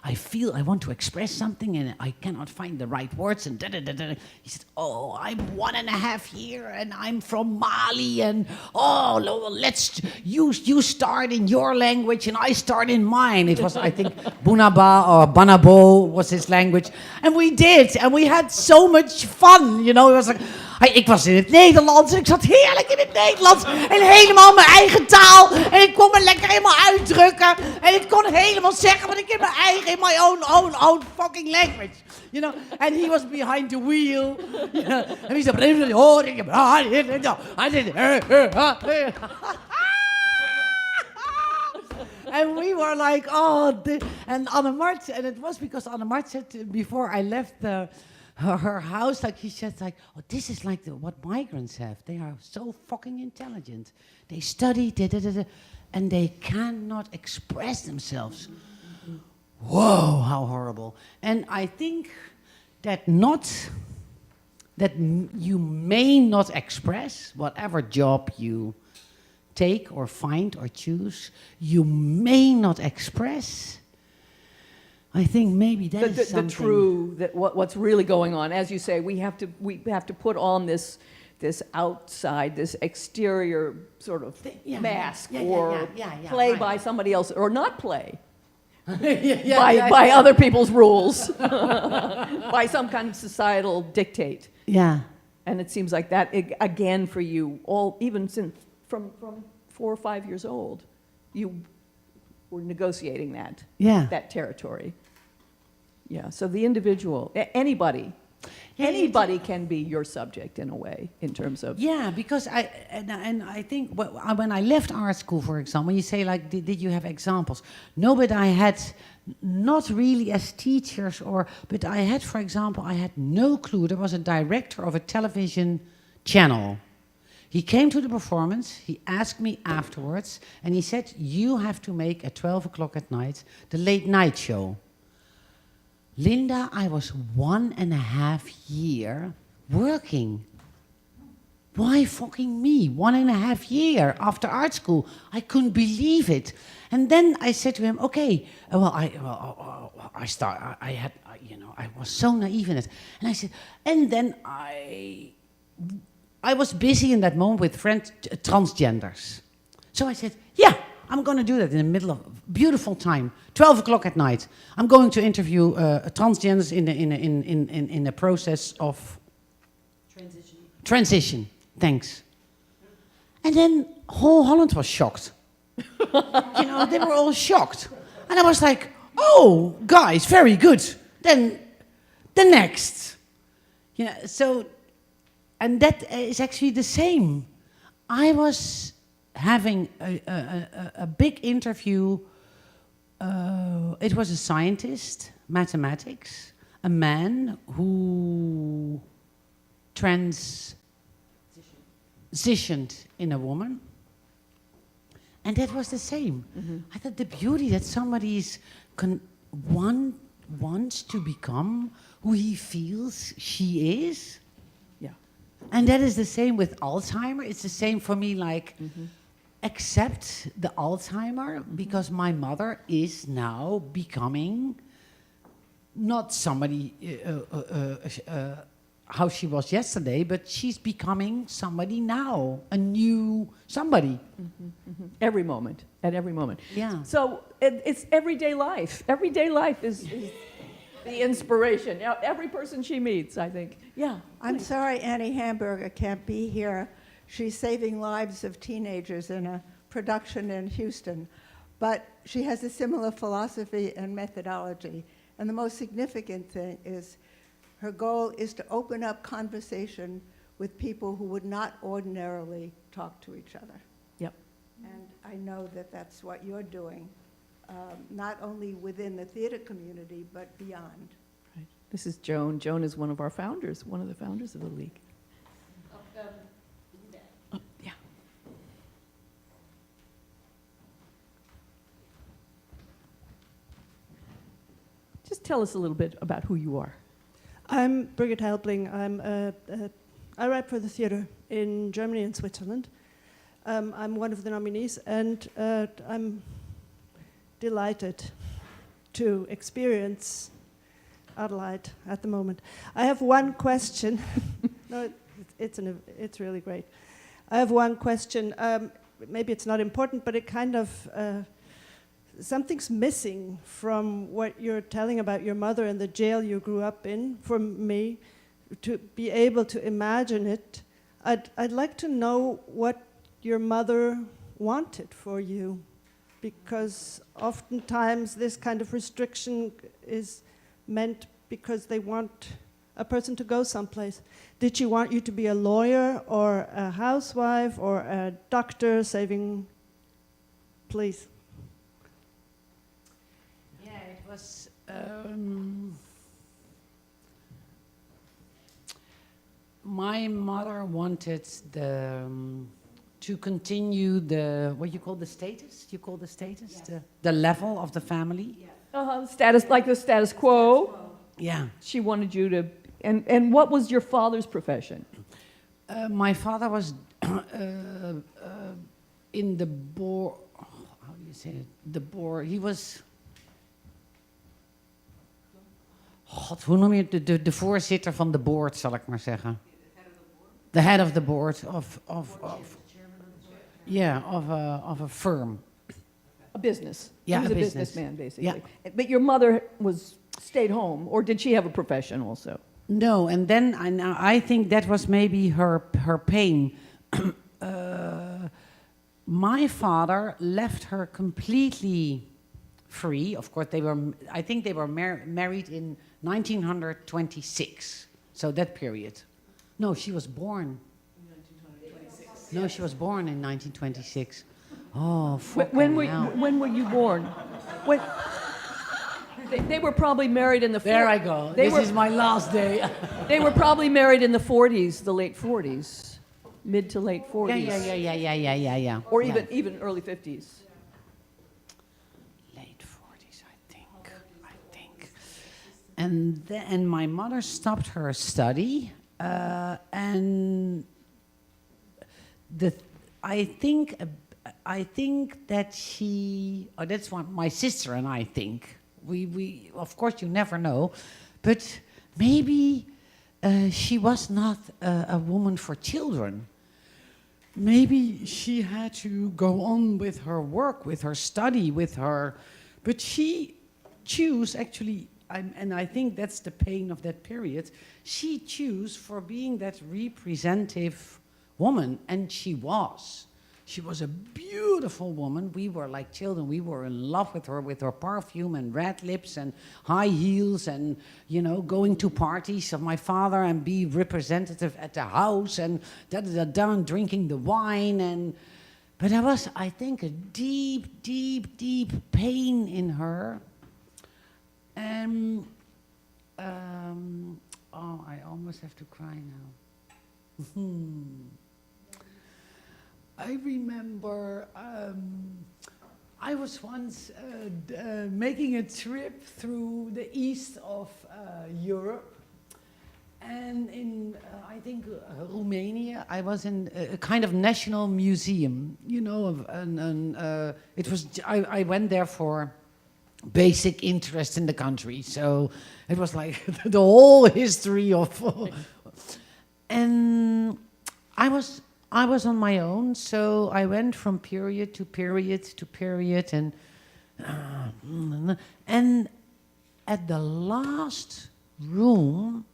I feel I want to express something and I cannot find the right words and da-da-da-da. He said, oh, I'm 1.5 years and I'm from Mali and oh, you start in your language and I start in mine. It was, I think, Bunaba or Banabo was his language. And we did, and we had so much fun, you know. It was like, ik was in het Nederlands en ik zat heerlijk in het Nederlands en helemaal mijn eigen taal en ik kon me lekker helemaal uitdrukken en ik kon helemaal zeggen wat ik in mijn eigen, in my own fucking language, you know. And he was behind the wheel, you know. And he said, and we were like, and Annemart, and it was because Annemart said before I left her house, like he said, like, oh, this is like what migrants have. They are so fucking intelligent. They study, and they cannot express themselves. Whoa, how horrible. And I think that you may not express whatever job you take or find or choose, you may not express. I think maybe that is something. The true, that what's really going on. As you say, we have to put on this outside, this exterior sort of mask, or play by somebody else, or not play. By other people's rules, by some kind of societal dictate. Yeah. And it seems like that again for you, even since from 4 or 5 years old, you were negotiating that territory. Yeah. So the individual, anybody can be your subject in a way, in terms of. Yeah, because I think when I left art school, for example, you say like, did you have examples? No, but I had not really as teachers, but I had, for example, I had no clue. There was a director of a television channel. He came to the performance, he asked me afterwards, and he said, you have to make at 12 o'clock at night the late night show. Linda, I was 1.5 years working. Why fucking me? 1.5 years after art school. I couldn't believe it. And then I said to him, okay, I was so naive in it. And I said, and then I was busy in that moment with transgenders. So I said, yeah, I'm going to do that in the middle of beautiful time, 12 o'clock at night. I'm going to interview transgenders in a process of transition. Thanks. And then whole Holland was shocked. You know, they were all shocked. And I was like, oh, guys, very good. Then the next. Yeah, so, and that is actually the same. I was having a big interview. It was a scientist, mathematics, a man who transitioned in a woman. And that was the same. Mm-hmm. I thought the beauty that somebody wants to become who he feels she is. Yeah. And that is the same with Alzheimer. It's the same for me, like, accept the Alzheimer, because my mother is now becoming not somebody how she was yesterday, but she's becoming somebody now, a new somebody. Every moment, at every moment. Yeah. So it's everyday life. Everyday life is the inspiration. Now, every person she meets, I think. Yeah. I'm sorry Annie Hamburger can't be here. She's saving lives of teenagers in a production in Houston. But she has a similar philosophy and methodology. And the most significant thing is her goal is to open up conversation with people who would not ordinarily talk to each other. Yep. And I know that that's what you're doing, not only within the theater community, but beyond. Right. This is Joan. Joan is one of our founders, one of the founders of the League. Oh, yeah. Just tell us a little bit about who you are. I'm Birgit Helbling. I write for the theater in Germany and Switzerland. I'm one of the nominees, and I'm delighted to experience Adelheid at the moment. I have one question. No, it's really great. I have one question. Maybe it's not important, but it kind of something's missing from what you're telling about your mother and the jail you grew up in. For me, to be able to imagine it, I'd like to know what your mother wanted for you, because oftentimes this kind of restriction is meant because they want a person to go someplace. Did she want you to be a lawyer or a housewife or a doctor saving? Please. Yeah, it was. My mother wanted to continue the what you call the status. You call the status the level of the family. Status, like the status quo. Yeah. She wanted you to. And what was your father's profession? My father was in the board. How do you say it? The board. He was. God, hoe noem je het? De voorzitter van de board, zal ik maar zeggen. The head of the board of a firm. A business. Yeah, he was a a business. businessman, basically. Yeah. But your mother stayed home, or did she have a profession also? No, and then I think that was maybe her pain. My father left her completely free. Of course, I think they were married in 1926. So that period. No, she was born. In 1926. No, she was born in 1926. Oh, when were you born? When, they were probably married in the 40s. There I go. This is my last day. They were probably married in the 40s, the late 40s, mid to late 40s. Yeah. Or even early 50s. Late 40s, I think. And then my mother stopped her study, and I think that she. Oh, that's what my sister and I think. We of course you never know, but maybe she was not a woman for children. Maybe she had to go on with her work, with her study, but she chose actually, and I think that's the pain of that period, she chose for being that representative woman, and she was. She was a beautiful woman. We were like children. We were in love with her perfume and red lips and high heels and, going to parties of my father and be representative at the house and down drinking the wine. But there was, I think, a deep, deep, deep pain in her. I almost have to cry now. I remember I was once making a trip through the east of Europe, and in I think Romania, I was in a kind of national museum. It was I went there for basic interest in the country, so it was like the whole history of And I was on my own, so I went from period to period to period, and at the last room,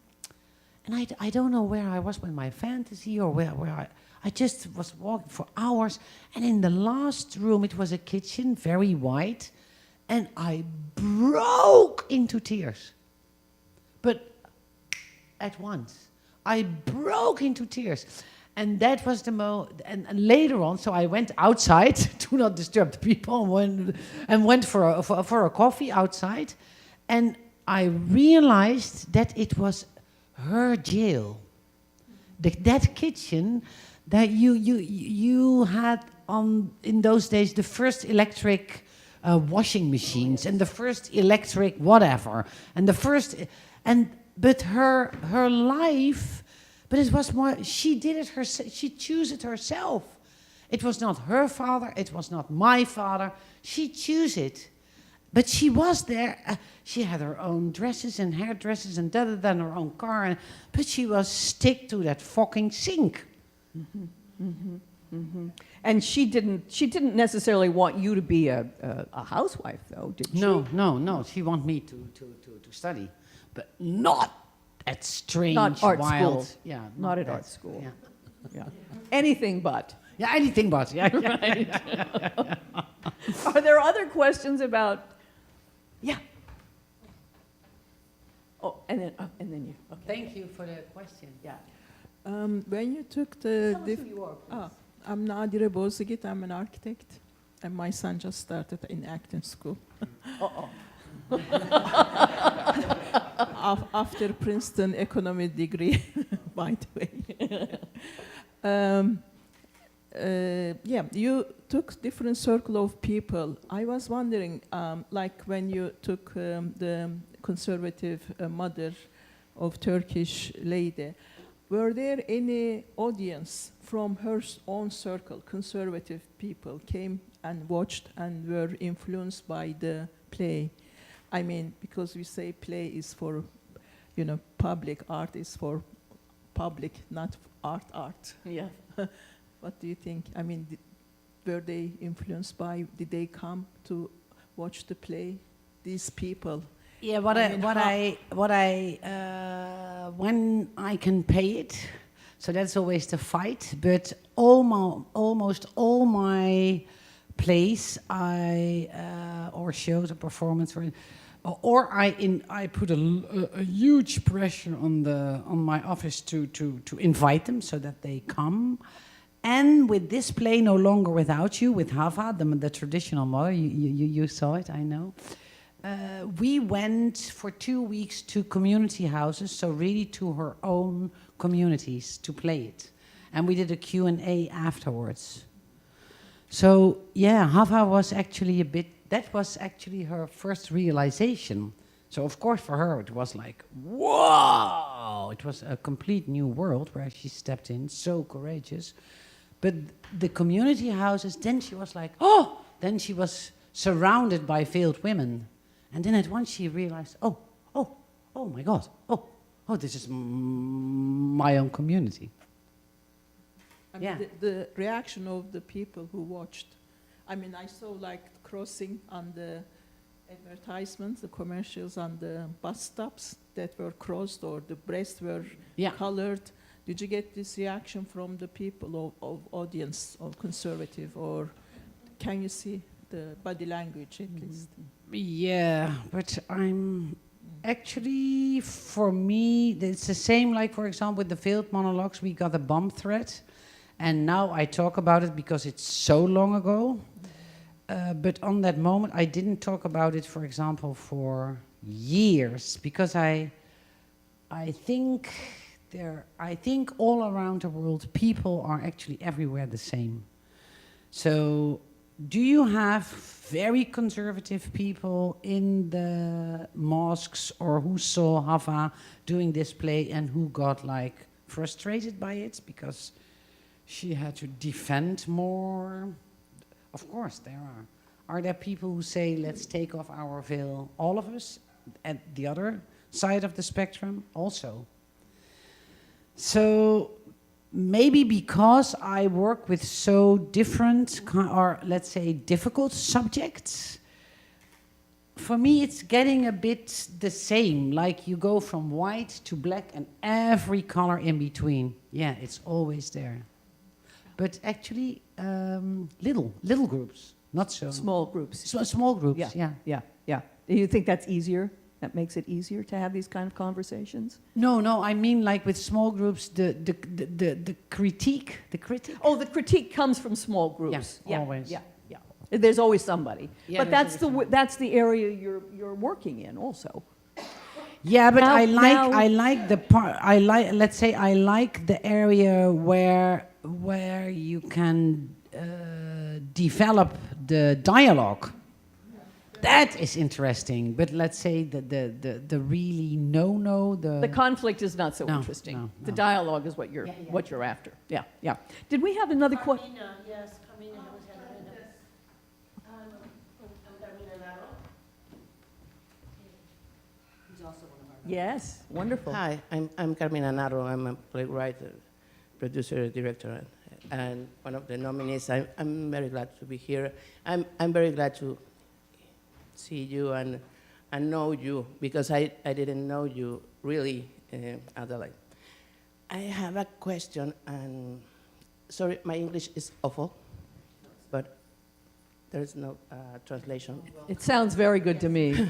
and I don't know where I was with my fantasy or where I just was walking for hours, and in the last room, it was a kitchen, very white, and I broke into tears. But at once, I broke into tears. And that was the and later on, so I went outside to not disturb the people, and went for a coffee outside, and I realized that it was her jail. That kitchen that you had in those days, the first electric washing machines and the first electric whatever, and the first but her life. But it was more, she did it herself, she chose it herself. It was not her father, it was not my father, she chose it. But she was there, she had her own dresses and hairdresses and and her own car, but she was stick to that fucking sink. Mm-hmm, mm-hmm, mm-hmm. And she didn't necessarily want you to be a housewife, though, did she? No, she wanted me to study, but not at strange, not art wild, school. Yeah, not at art school. Yeah. Yeah. Anything but. Yeah, anything but. Yeah. Right. Are there other questions about? Yeah. Oh, and then you. Okay. Thank you for the question. Yeah. When you took the... Tell us who you are, I'm Nadire Bozigit, I'm an architect, and my son just started in acting school. After Princeton economy degree, by the way. Yeah, you took different circle of people. I was wondering, like when you took the conservative mother of Turkish lady, were there any audience from her own circle, conservative people, came and watched and were influenced by the play? I mean, because we say play is for, public, art is for public, not art. Yeah. What do you think? I mean, were they influenced by, did they come to watch the play, these people? Yeah, when I can pay it, so that's always the fight, but almost all my plays or shows or performance or I put a huge pressure on my office to invite them so that they come. And with this play, No Longer Without You, with Hava, the traditional mother, you saw it, I know. We went for 2 weeks to community houses, so really to her own communities to play it. And we did a Q&A afterwards. So yeah, Hava was actually that was actually her first realization. So of course for her it was like, whoa! It was a complete new world where she stepped in, so courageous. But the community houses, then she was like, oh! Then she was surrounded by veiled women. And then at once she realized, oh my God, this is my own community. I mean, the reaction of the people who watched. I mean, I saw like crossing on the advertisements, the commercials on the bus stops that were crossed or the breasts were colored. Did you get this reaction from the people of audience or conservative, or can you see the body language at least? Yeah, but I'm actually, for me, it's the same like, for example, with the veiled monologues, we got a bomb threat. And now I talk about it because it's so long ago. But on that moment, I didn't talk about it, for example, for years. Because I think all around the world, people are actually everywhere the same. So do you have very conservative people in the mosques or who saw Hava doing this play and who got like frustrated by it because she had to defend more? Of course there are. Are there people who say, let's take off our veil, all of us, at the other side of the spectrum also? So maybe because I work with so different, or let's say difficult subjects, for me it's getting a bit the same, like you go from white to black and every color in between. Yeah, it's always there. But actually, little groups, not so. Small groups. Small groups, yeah. Do you think that's easier? That makes it easier to have these kind of conversations? No, I mean like with small groups, the critique. Oh, the critique comes from small groups. Yeah, always. Yeah. There's always somebody. Yeah, but that's the area you're working in also. Yeah, but Now- I like the part. Let's say I like the area where you can develop the dialogue. That is interesting. But let's say the really The conflict is not so No, interesting. no, The no. dialogue is what you're after. Yeah. Did we have another question? Yes, Carmina, I'm Carmina Laro. He's also one of our. Yes, wonderful. Hi, I'm Carmina Narro. I'm a playwright, producer, director, and one of the nominees. I'm very glad to be here. I'm very glad to see you and know you, because I didn't know you really, Adelheid. I have a question, and sorry, my English is awful, but there is no translation. It sounds very good to me.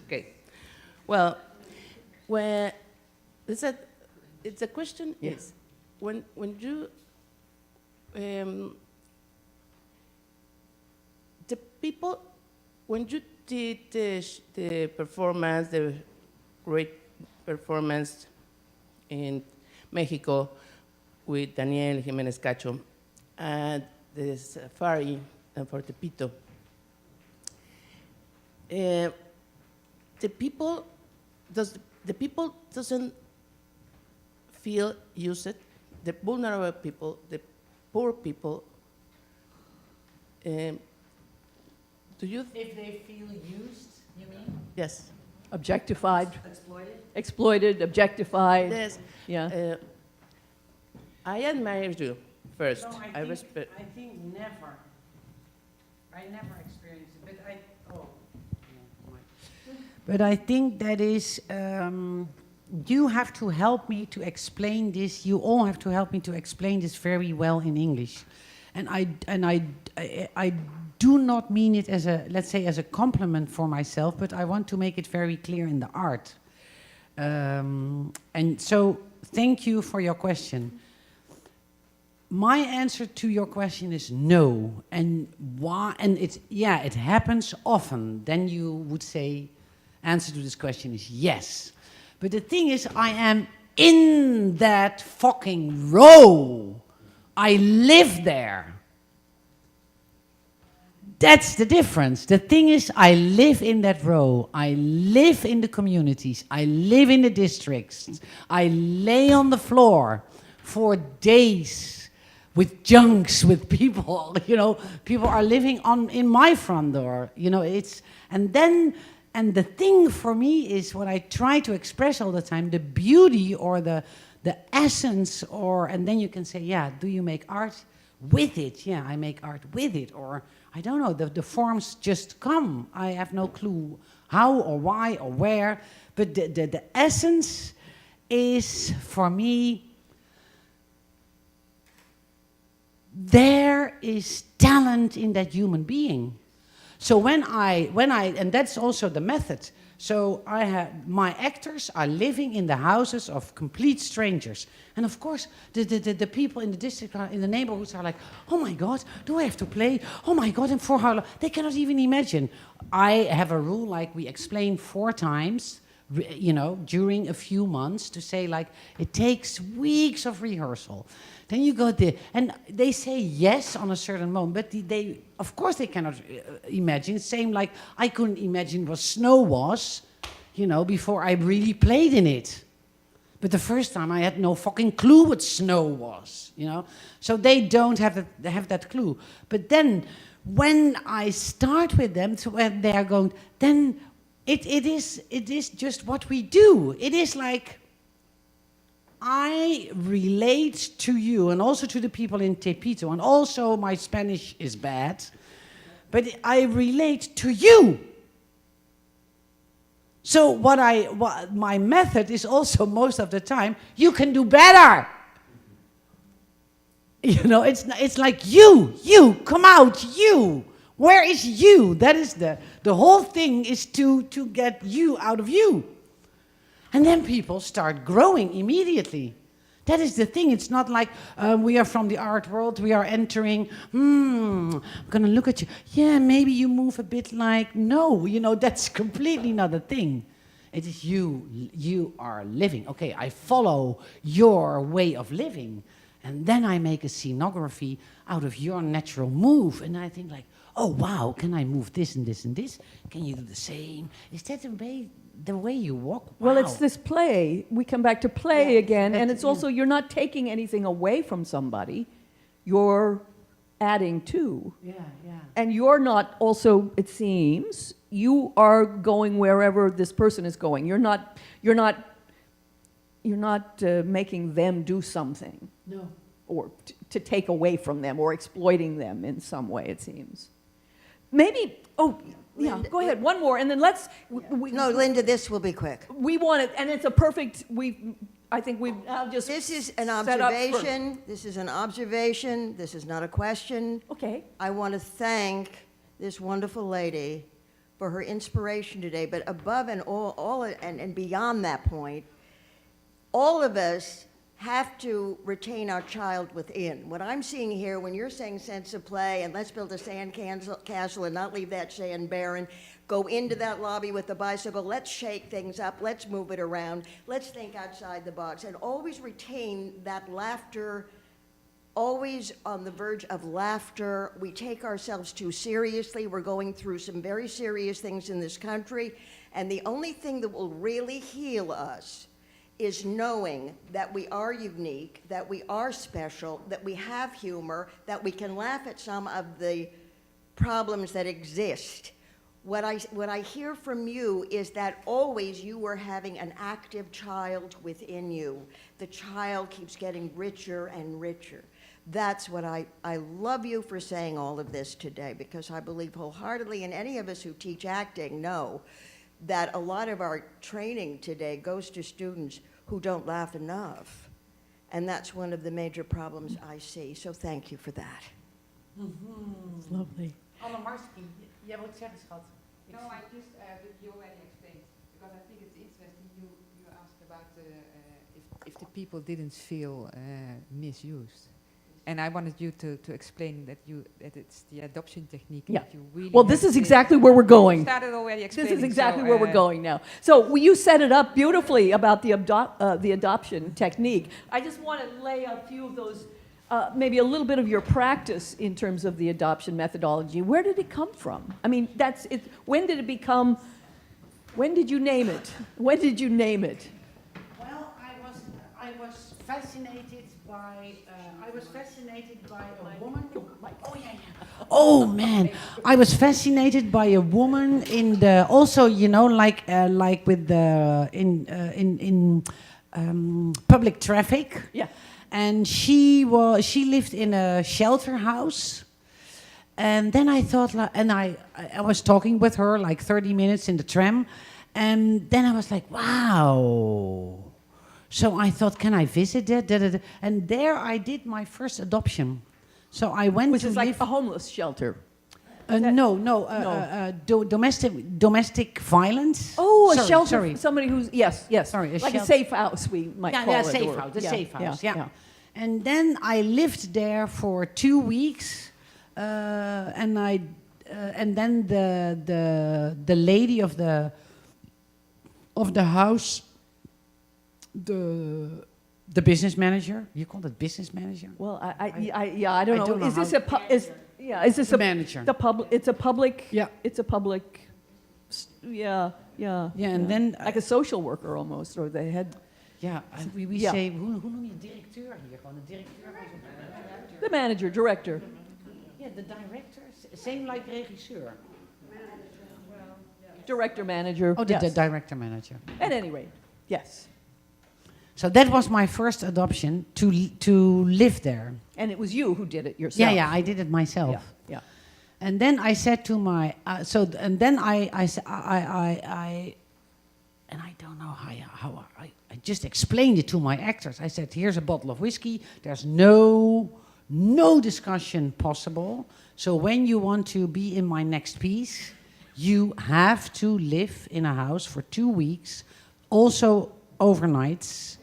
Okay. Well, when it's a question is when you the people, when you did the performance, the great performance in Mexico with Daniel Jimenez Cacho and the safari for Tepito, the people doesn't feel used, the vulnerable people, the poor people. Do you? If they feel used, you mean? Yes. Objectified. Exploited. Exploited, objectifited. Yes. Yeah. I admire you first. No, I respect. I think never. I never experienced it, but I think that is, you have to help me to explain this. You all have to help me to explain this very well in English, and I do not mean it as a, let's say, as a compliment for myself, but I want to make it very clear in the art. And so, thank you for your question. My answer to your question is no. And why? And it happens often. Then you would say, answer to this question is yes. But the thing is, I am in that fucking row. I live there. That's the difference. The thing is, I live in that row. I live in the communities. I live in the districts. I lay on the floor for days with junks, with people. You know, people are living in my front door. You know, and the thing for me is what I try to express all the time: the beauty or the essence, and then you can say, yeah, do you make art with it? Yeah, I make art with it, or I don't know, the forms just come. I have no clue how or why or where, but the essence is, for me, there is talent in that human being. So when I, and that's also the method. So my actors are living in the houses of complete strangers. And of course, the people in the district, in the neighborhoods are like, oh my God, do I have to play? Oh my God, and for how long? They cannot even imagine. I have a rule, like we explain 4 times, you know, during a few months, to say like, it takes weeks of rehearsal. Then you go there, and they say yes on a certain moment, but they of course they cannot imagine. Same like I couldn't imagine what snow was, you know, before I really played in it. But the first time I had no fucking clue what snow was, you know. So they don't have that clue. But then when I start with them, so when they are going, then it is just what we do. It is like, I relate to you and also to the people in Tepito, and also my Spanish is bad, but I relate to you. So what my method is also most of the time, you can do better. You know, it's like you, come out, you. Where is you? That is the whole thing is to get you out of you. And then people start growing immediately. That is the thing. It's not like we are from the art world, we are entering, I'm going to look at you. Yeah, maybe you move a bit like, no, you know, that's completely not a thing. It is you are living. Okay, I follow your way of living. And then I make a scenography out of your natural move. And I think like, oh, wow, can I move this and this and this? Can you do the same? Is that the way you walk? Wow. Well, it's this play. We come back to play again, and it's also, you're not taking anything away from somebody. You're adding to. Yeah. And you're not also, it seems, you are going wherever this person is going. You're not making them do something. No. Or to take away from them or exploiting them in some way, it seems. Maybe, Linda, go ahead, one more, and then let's... No, Linda, this will be quick. We want it, and it's a perfect, I think we've now just This is an set up for- observation. This is an observation. This is not a question. Okay. I want to thank this wonderful lady for her inspiration today, but above and all and beyond that point, all of us have to retain our child within. What I'm seeing here, when you're saying sense of play and let's build a sand castle and not leave that sand barren, go into that lobby with the bicycle, let's shake things up, let's move it around, let's think outside the box, and always retain that laughter, always on the verge of laughter. We take ourselves too seriously. We're going through some very serious things in this country, and the only thing that will really heal us is knowing that we are unique, that we are special, that we have humor, that we can laugh at some of the problems that exist. What I hear from you is that always you are having an active child within you. The child keeps getting richer and richer. That's what I love you for saying all of this today, because I believe wholeheartedly, and any of us who teach acting know that a lot of our training today goes to students who don't laugh enough. And that's one of the major problems I see. So thank you for that. It's lovely. Anne Marski, jij wilt zeggen, schat? No, I just, you already explained, because I think it's interesting, you asked about if the people didn't feel misused. And I wanted you to explain that it's the adoption technique that you really... Well, this is exactly where we're going. You started already explaining. This is exactly where we're going now. So you set it up beautifully about the adoption technique. I just want to lay a few of those, maybe a little bit of your practice in terms of the adoption methodology. Where did it come from? I mean, that's it. When did it become, when did you name it? When did you name it? Well, I was fascinated by a woman. Oh man, I was fascinated by a woman in the also, you know, like with the in public traffic. Yeah. And she lived in a shelter house. And then I thought, and I was talking with her like 30 minutes in the tram, and then I was like, wow. So I thought, can I visit that? And there I did my first adoption. So I went Which to is like a homeless shelter. Domestic violence. Oh, Sorry, a shelter. sorry. Somebody who's yes. Sorry, like a safe house, we might call it. Safe house. Yeah. And then I lived there for 2 weeks, and then the lady of the house, the business manager. You call it business manager? Well, I don't know. Is this is this a manager? The public. It's a public. Yeah. It's a public. Yeah. And then like a social worker almost, or the head. Yeah, we say, hoe noem je directeur hier? Gewoon een directeur. The manager, director. Yeah, the director. Same like regisseur. Director, manager. Oh, the director, manager. At any rate, yes. So that was my first adoption, to live there. And it was you who did it yourself. Yeah, I did it myself. Yeah. And then I said to my, and then I don't know how I just explained it to my actors. I said, here's a bottle of whiskey. There's no discussion possible. So when you want to be in my next piece, you have to live in a house for 2 weeks, also overnights.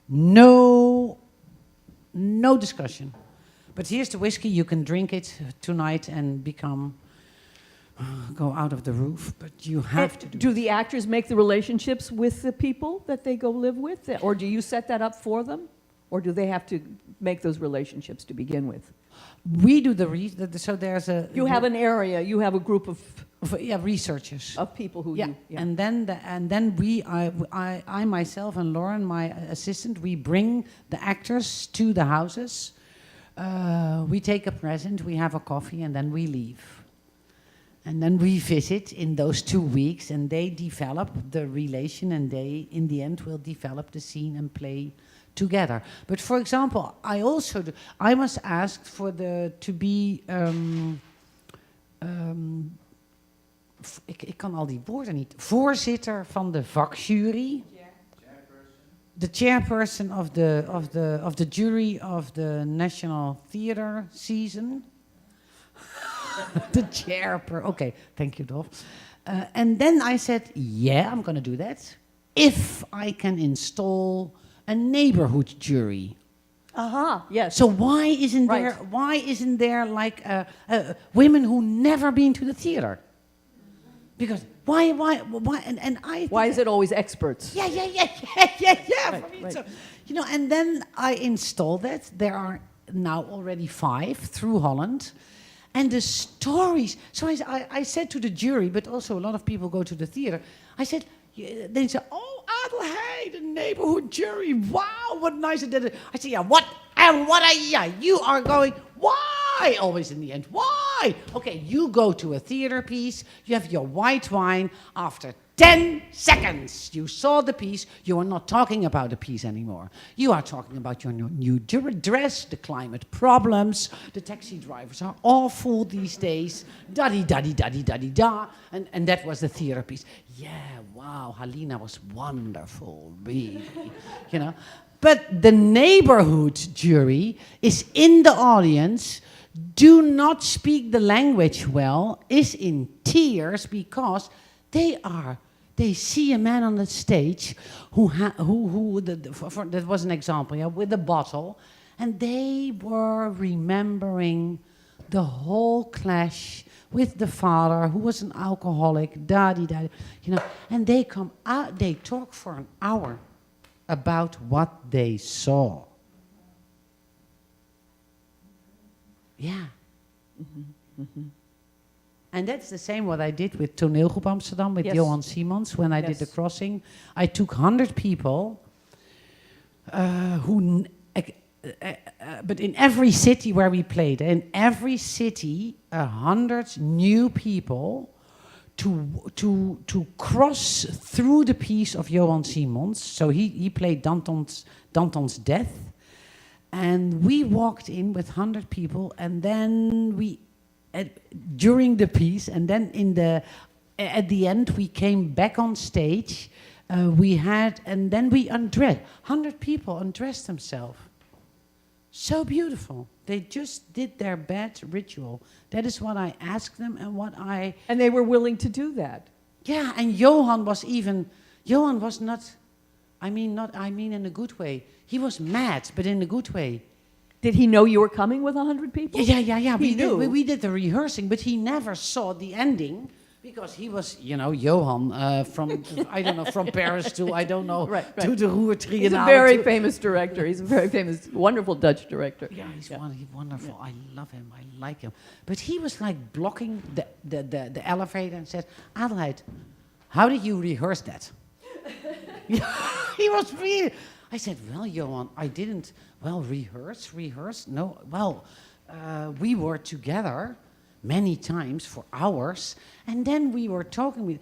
No discussion. But here's the whiskey. You can drink it tonight and go out of the roof, but you have to do the actors make the relationships with the people that they go live with? Or do you set that up for them? Or do they have to make those relationships to begin with? We do so there's a... You have an area, you have a group of researchers. Of people who yeah. And then I myself and Lauren, my assistant, we bring the actors to the houses. We take a present, we have a coffee, and then we leave. And then we visit in those 2 weeks, and they develop the relation, and they, in the end, will develop the scene and play together. But for example, I was asked to be... ik kan al die woorden niet. Voorzitter van de vakjury. The chairperson of the jury of the National Theatre season. The chairperson. Okay, thank you, Dolf. And then I said, yeah, I'm going to do that if I can install a neighborhood jury. Aha, yes. So why isn't there like women who never been to the theater? Because why and I. Why is it always experts? Yeah. Right, for me, right. so, and then I installed that. There are now already 5 through Holland. And the stories. So I said to the jury, but also a lot of people go to the theater. I said, they say, oh, Adelheid, the neighborhood jury. Wow, what nice. I said, yeah, you are going, why? Always in the end, why? Okay, you go to a theater piece, you have your white wine. After 10 seconds, you saw the piece. You are not talking about the piece anymore. You are talking about your new dress, the climate problems. The taxi drivers are awful these days. Da-di-da-di-da-di-da-di-da. And that was the theater piece. Yeah, wow, Halina was wonderful, really. But the neighborhood jury is in the audience, do not speak the language well, is in tears because they see a man on the stage that was an example, with a bottle, and they were remembering the whole clash with the father who was an alcoholic, and they come out, they talk for an hour about what they saw. Yeah. And that's the same what I did with Toneelgroep Amsterdam, with Johan Simons, when I did The Crossing. I took 100 people, but in every city where we played, in every city, 100 new people to cross through the piece of Johan Simons. So he played Danton's death. And we walked in with 100 people, and then during the piece, and then at the end we came back on stage. And then we undressed. 100 people undressed themselves. So beautiful. They just did their bad ritual. That is what I asked them, and they were willing to do that. Yeah, and Johan was not. I mean in a good way. He was mad, but in a good way. Did he know you were coming with 100 people? Yeah. He knew. We did the rehearsing, but he never saw the ending because he was, Johan from from Paris to to the Ruhr Triennale. He's a very famous director. He's a very famous, wonderful Dutch director. Yeah, he's wonderful. Yeah. I love him. I like him. But he was like blocking the elevator and said, Adelheid, how did you rehearse that? He was really. I said, well, Johan, I didn't. Well, rehearse. No, well, we were together many times for hours, and then we were talking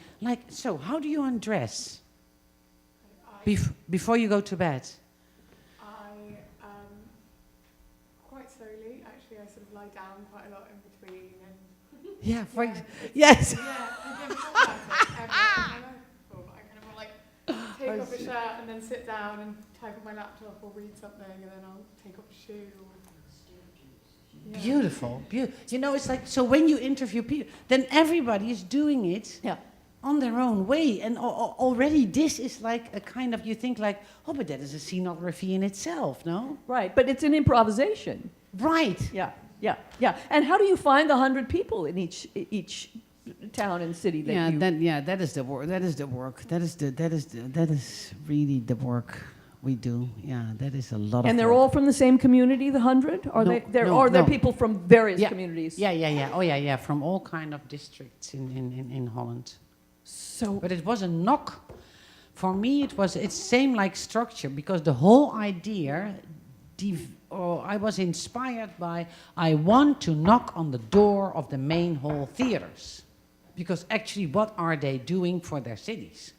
so how do you undress before you go to bed? lie down quite a lot in between. And Yeah, Yeah, yes. I never thought about it ever. I kind of want like take off a shirt and then sit down and type on my laptop or read something, and then I'll take off a shoe. Yeah. Beautiful. You know, it's like, so when you interview people, then everybody is doing it on their own way. And already this is like a kind of, you think like, oh, but that is a scenography in itself, no? Right, but it's an improvisation. Right. Yeah. And how do you find the 100 people in each town and city that you... That is the work. That is really the work we do. Yeah, that is a lot of And they're work. all from the same community, the 100? Or they're people from various communities? Yeah. Oh, yeah. From all kind of districts in Holland. But it was a knock. For me, it's same like structure, because the whole idea, I was inspired by, I want to knock on the door of the main hall theaters. Because actually, what are they doing for their cities?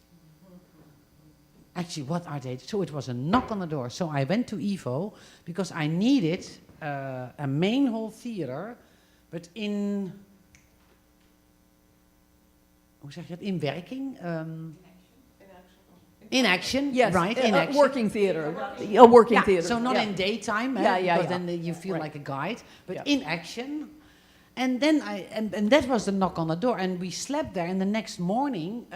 Actually, what are they? So it was a knock on the door. So I went to Ivo because I needed a main hall theater, but in... Hoe zeg je dat? In werking? In action, yes, right? In action. Working theater. A working theater. So not in daytime, because then you feel like a guide, but in action. And then and that was the knock on the door, and we slept there. And the next morning,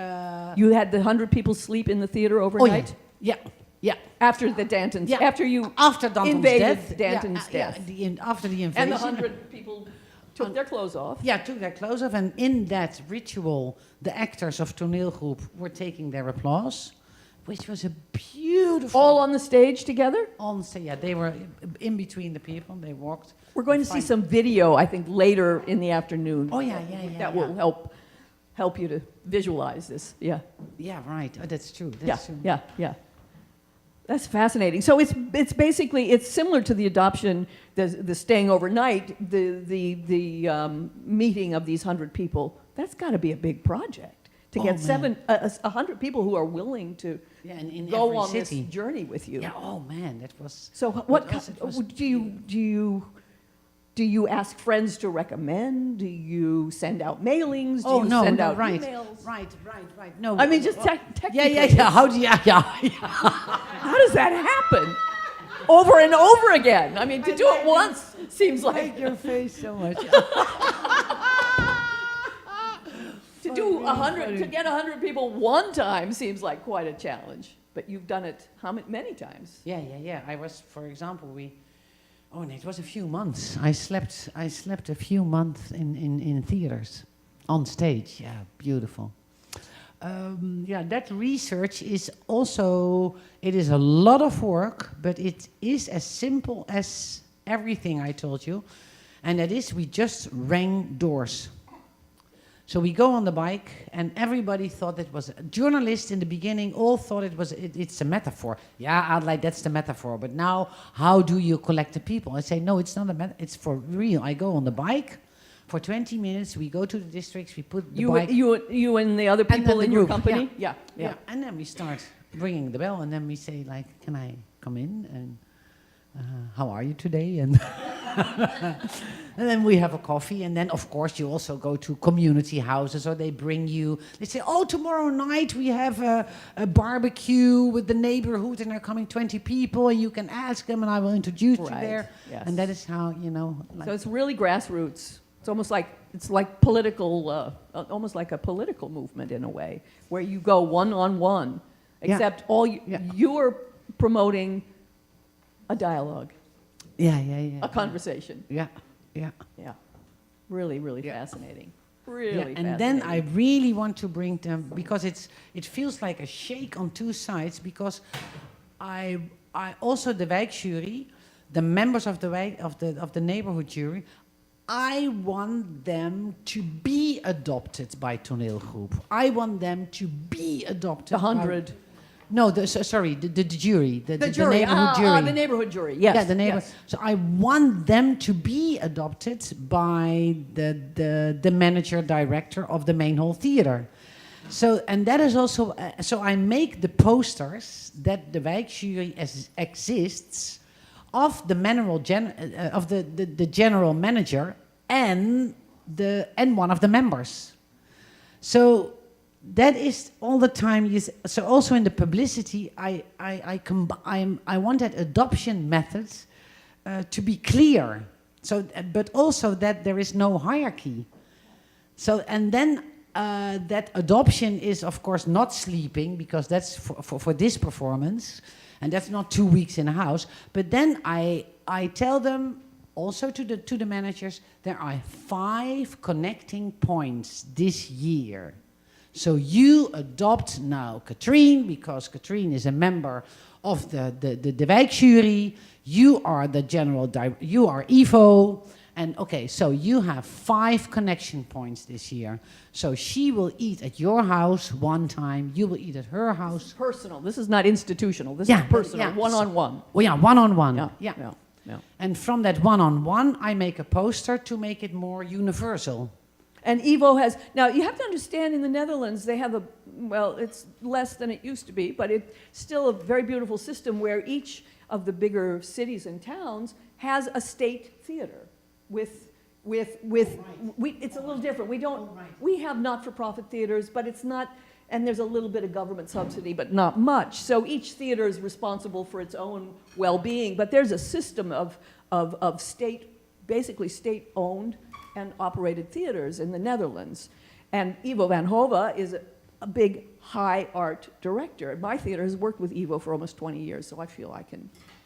you had the 100 people sleep in the theater overnight. Oh, yeah. After the Danton's, after Danton's invaded death. Danton's death. After the invasion. And the 100 people took their clothes off. Yeah, took their clothes off, and in that ritual, the actors of toneelgroep were taking their applause, which was a beautiful... All on the stage together? They were in between the people, they walked. We're going to see some video, I think, later in the afternoon. Oh, yeah. That will help you to visualize this, yeah. Yeah, right, that's true. Yeah. That's fascinating. So it's basically, it's similar to the adoption, the staying overnight, the meeting of these 100 people. That's got to be a big project to get 100 people who are willing to go on this journey with you. Yeah. Oh man, that was. So do you ask friends to recommend? Do you send out mailings? Do you send out emails? Right. No. I mean, just technically. Yeah. How do you? Yeah. How does that happen? Over and over again. I mean, to do it once seems like... Make your face so much. To get 100 people one time seems like quite a challenge. But you've done it many times? Yeah. I was, for example, it was a few months. I slept a few months in theaters, on stage. Yeah, beautiful. That research is also, it is a lot of work, but it is as simple as everything I told you. And that is, we just rang doors. So we go on the bike, and everybody thought it was, journalists in the beginning all thought it's a metaphor. Yeah, Adelheid, that's the metaphor. But now, how do you collect the people? I say, no, it's not a metaphor, it's for real. I go on the bike for 20 minutes, we go to the districts, we put the bike... You and the other people in your company? Yeah. And then we start ringing the bell, and then we say, like, can I come in? And how are you today? And and then we have a coffee, and then of course you also go to community houses, or they bring you, they say, oh, tomorrow night we have a barbecue with the neighborhood, and there are coming 20 people, and you can ask them, and I will introduce you there. Yes. And that is how, so it's really grassroots. It's almost like political, almost like a political movement in a way, where you go one-on-one, except you are promoting a dialogue. A conversation. Yeah. Really fascinating. Really fascinating. And then I really want to bring them, because it feels like a shake on two sides, because I also the wijkjury, the members of the neighborhood jury, I want them to be adopted by toneelgroep. I want them to be adopted. The 100. No, the jury, the jury, neighborhood jury. The neighborhood jury, yes. Yeah, the neighborhood. Yes. So I want them to be adopted by the manager, director of the main hall theater. So, and that is also, so I make the posters that the wijkjury exists of the the general manager and one of the members. So that is all the time. So also in the publicity, I want that adoption methods to be clear. So, but also that there is no hierarchy. So, and then that adoption is of course not sleeping, because that's for this performance, and that's not 2 weeks in a house. But then I tell them also to the managers, there are 5 connecting points this year. So you adopt now Katrien, because Katrien is a member of the wijkjury. You are the you are Ivo. And okay, so you have 5 connection points this year. So she will eat at your house one time. You will eat at her house. This is personal. This is not institutional. This is personal, one-on-one. Well, yeah, one-on-one. Yeah. And from that one-on-one, I make a poster to make it more universal. And Ivo has, now you have to understand, in the Netherlands, they have it's less than it used to be, but it's still a very beautiful system where each of the bigger cities and towns has a state theater it's a little different. We have not-for-profit theaters, but it's not, and there's a little bit of government subsidy, but not much. So each theater is responsible for its own well-being, but there's a system of basically state-owned and operated theaters in the Netherlands. And Ivo van Hove is a big high art director. My theater has worked with Ivo for almost 20 years, so I feel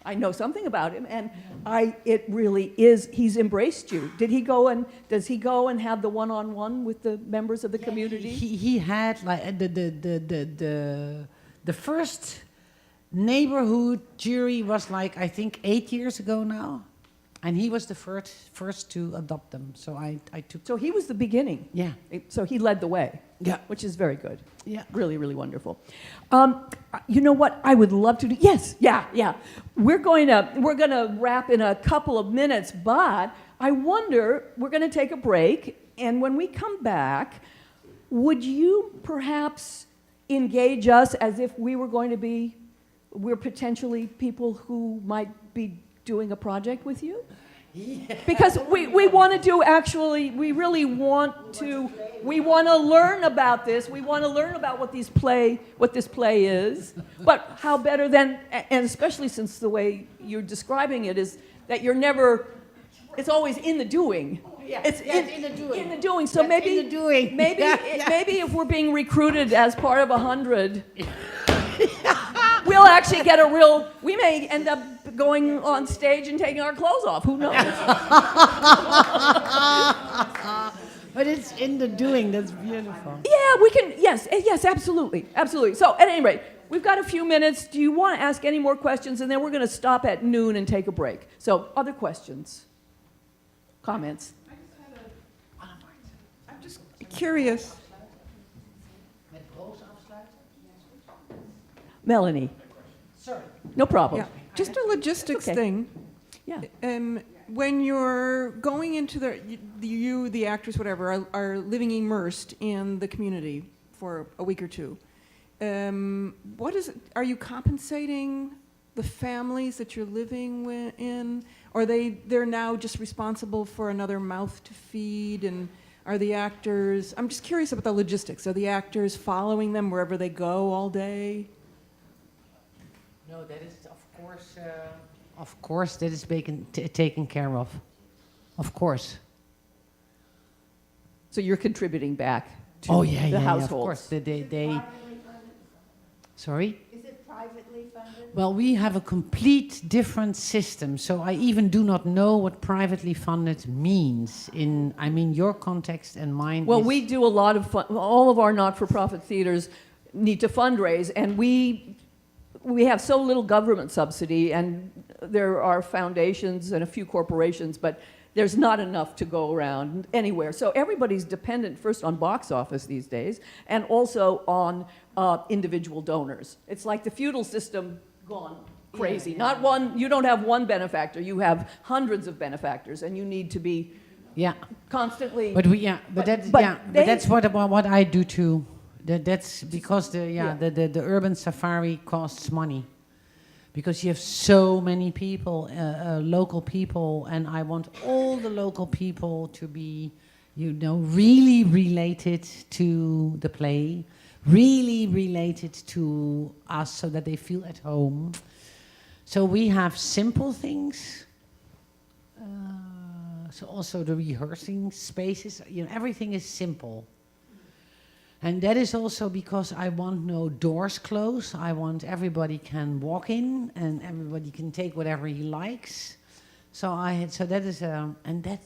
I know something about him, and it really is, he's embraced you. Does he go and have the one-on-one with the members of the community? He had like the first neighborhood jury was like, I think 8 years ago now. And he was the first to adopt them. So I took. So he was the beginning. Yeah. So he led the way. Yeah. Which is very good. Yeah. Really, really wonderful. You know what I would love to do? Yes. Yeah. We're going to wrap in a couple of minutes, but I wonder, we're going to take a break, and when we come back, would you perhaps engage us as if we're potentially people who might be doing a project with you? Yeah. Because we want to do, actually, we really want to learn about this. We want to learn about what this play is. But how better than, and especially since the way you're describing it is that it's always in the doing. Yeah, it's in the doing. In the doing. So maybe if we're being recruited as part of 100, we'll actually get we may end up going on stage and taking our clothes off. Who knows? But it's in the doing. That's beautiful. Yeah, we can. Yes, absolutely. So at any rate, we've got a few minutes. Do you want to ask any more questions? And then we're going to stop at noon and take a break. So other questions? Comments? I'm just curious. Melanie. Sorry. No problem. Yeah. Just a logistics thing. Yeah. When you're going into the actors, whatever, are living immersed in the community for a week or two, are you compensating the families that you're living in? Or they're now just responsible for another mouth to feed? And are the actors, I'm just curious about the logistics. Are the actors following them wherever they go all day? No, that is, of course, that is taken care of. Of course. So you're contributing back to the households. Of course. They Sorry? Is it privately funded? Well, we have a complete different system. So I even do not know what privately funded means in, your context and mine. Well, we do a lot of all of our not-for-profit theaters need to fundraise, and we have so little government subsidy, and there are foundations and a few corporations, but there's not enough to go around anywhere. So everybody's dependent first on box office these days, and also on individual donors. It's like the feudal system gone crazy. Not one, you don't have one benefactor, you have hundreds of benefactors, and you need to be constantly. But that's what I do too. That's because the urban safari costs money. because you have so many people, local people, and I want all the local people to be, you know, really related to the play, really related to us so that they feel at home. So we have simple things. So also the rehearsing spaces, you know, everything is simple. And that is also because I want no doors closed. I want everybody can walk in and everybody can take whatever he likes. So that is, and that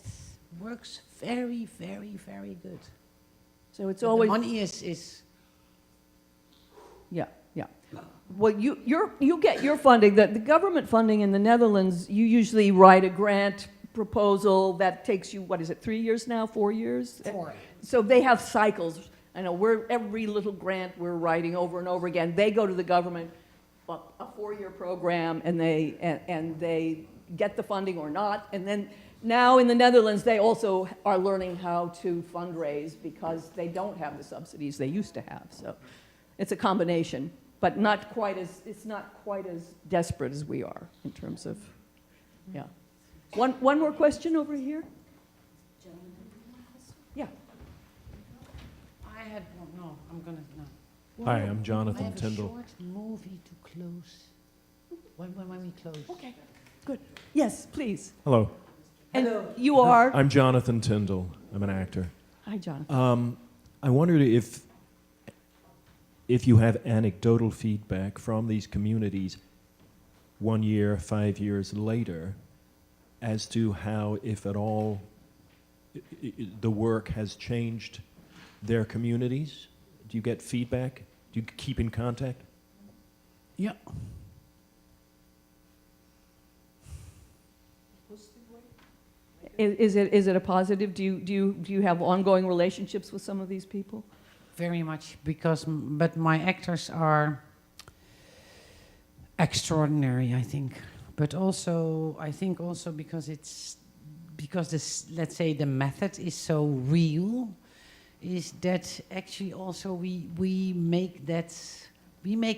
works very, very, very good. So it's But always the money is. Yeah, yeah. Well, you get your funding. The government funding in the Netherlands, you usually write a grant proposal that takes you, what is it, 3 years now, 4 years? 4. So they have cycles. I know every little grant we're writing over and over again, they go to the government, a 4-year program, and they get the funding or not. And then now in the Netherlands, they also are learning how to fundraise because they don't have the subsidies they used to have. So it's a combination, but it's not quite as desperate as we are in terms of, yeah. One more question over here. Yeah. I had one. No, I'm gonna no. Hi, I'm Jonathan I have Tyndall. a short movie to close. When we close. Okay, good. Yes, please. Hello. And you are? I'm Jonathan Tyndall. I'm an actor. Hi, Jonathan. I wondered if you have anecdotal feedback from these communities 1 year, 5 years later, as to how, if at all, the work has changed their communities. Do you get feedback? Do you keep in contact? Yeah. Is it a positive? Do you have ongoing relationships with some of these people? Very much, but my actors are extraordinary, I think. But also, I think also because this, let's say, the method is so real, is that actually also we make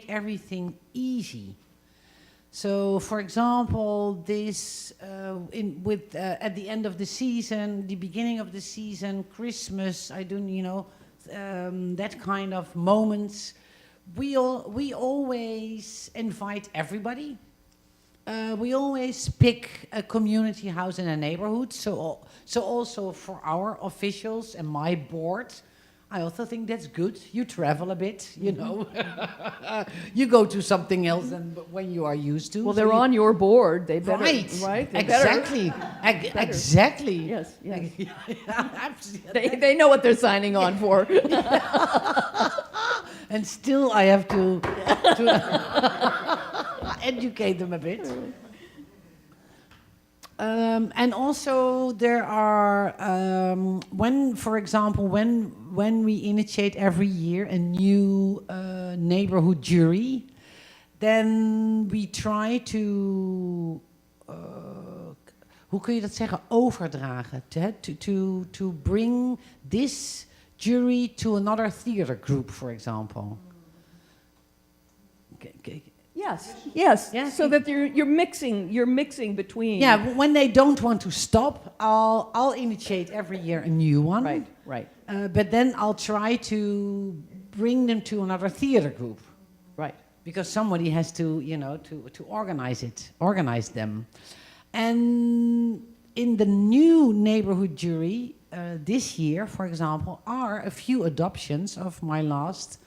everything easy. So, for example, this at the end of the season, the beginning of the season, Christmas, that kind of moments, we always invite everybody. We always pick a community house in a neighborhood. So also for our officials and my board, I also think that's good. You travel a bit, you know. You go to something else than when you are used to. Well, they're on your board. They better, right? They Exactly. Exactly. Yes. They know what they're signing on for. And still, I have to educate them a bit. And also there are, for example, when we initiate every year a new neighborhood jury, then we try to, hoe kun je dat zeggen, overdragen, to bring this jury to another theater group, for example. Yes. So that you're mixing between. Yeah, when they don't want to stop, I'll initiate every year a new one. Right. But then I'll try to bring them to another theater group. Right. Because somebody has to, to organize them. And in the new neighborhood jury this year, for example, are a few adoptions of my last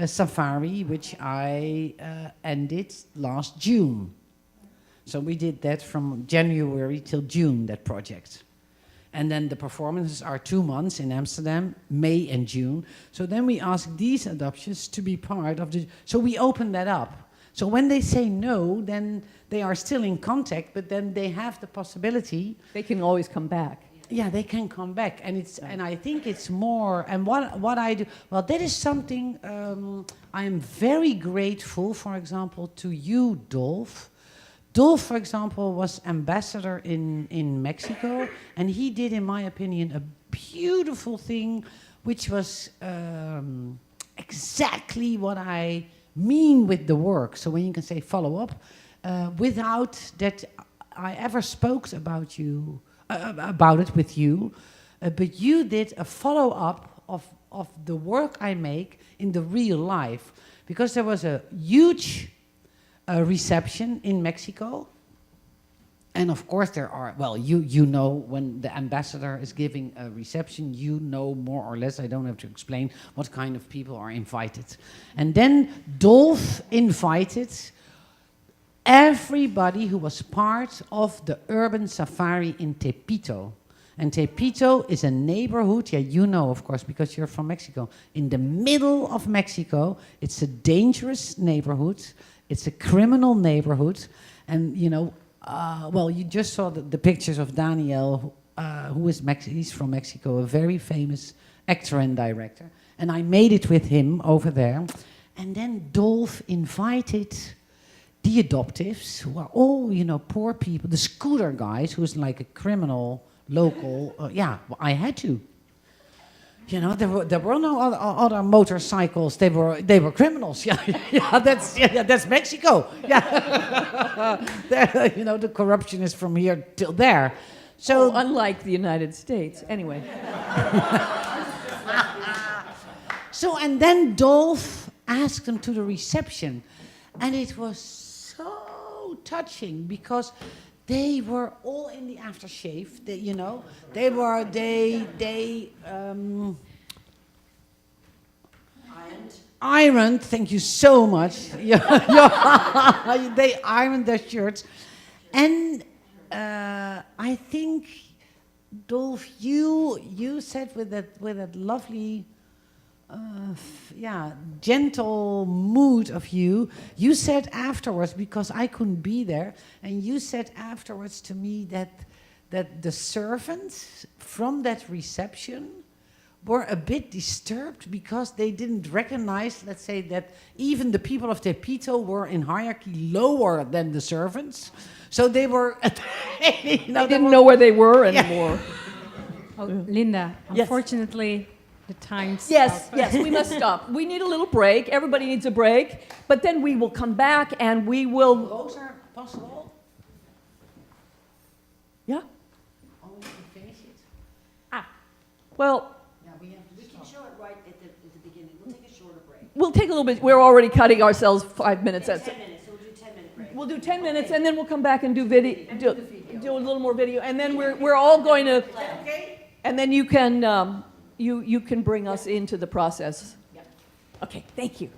safari, which I ended last June. So we did that from January till June, that project. And then the performances are 2 months in Amsterdam, May and June. So then we ask these adoptions to be part of the... So we open that up. So when they say no, then they are still in contact, but then they have the possibility... They can always come back. Yeah, they can come back, and I think it's more. And what I do, well, that is something I am very grateful. For example, to you, Dolph. Dolph, for example, was ambassador in Mexico, and he did, in my opinion, a beautiful thing, which was exactly what I mean with the work. So when you can say follow up. without that I ever spoke about you, about it with you. But you did a follow-up of the work I make in the real life. Because there was a huge reception in Mexico. And of course there are, well, you know when the ambassador is giving a reception, you know more or less, I don't have to explain what kind of people are invited. And then Dolf invited everybody who was part of the urban safari in Tepito. And Tepito is a neighborhood, yeah, you know, of course, because you're from Mexico. In the middle of Mexico, it's a dangerous neighborhood. It's a criminal neighborhood. And, you know, well, you just saw the pictures of Daniel, who is he's from Mexico, a very famous actor and director. And I made it with him over there. And then Dolf invited the adoptives, who are all, you know, poor people, the scooter guys, who's like a criminal local, yeah, well, I had to. You know, there were no other motorcycles. They were criminals. Yeah, that's Mexico. Yeah, you know, the corruption is from here till there. So unlike the United States, anyway. So and then Dolf asked them to the reception, and it was so touching because they were all in the aftershave. You know, ironed. Thank you so much. They ironed their shirts, and I think Dolf, you said with that lovely. Gentle mood of you. You said afterwards, because I couldn't be there, and you said afterwards to me that the servants from that reception were a bit disturbed because they didn't recognize, let's say, that even the people of Tepito were in hierarchy lower than the servants. So they were, you know, they didn't know where they were anymore. Oh, Linda, Yes. unfortunately, the time's Yes, up. yes, we must stop. We need a little break. Everybody needs a break. But then we will come back and we will... Those are possible? Yeah? Only to finish it? Well... We can show it right at the beginning. We'll take a shorter break. We'll take a little bit. We're already cutting ourselves 5 minutes. 10 minutes, so we'll do 10-minute break. We'll do 10 minutes, and then we'll come back and do video. Do a little more video, and then we're all going to... And then you can... you can bring us into the process. Okay, thank you.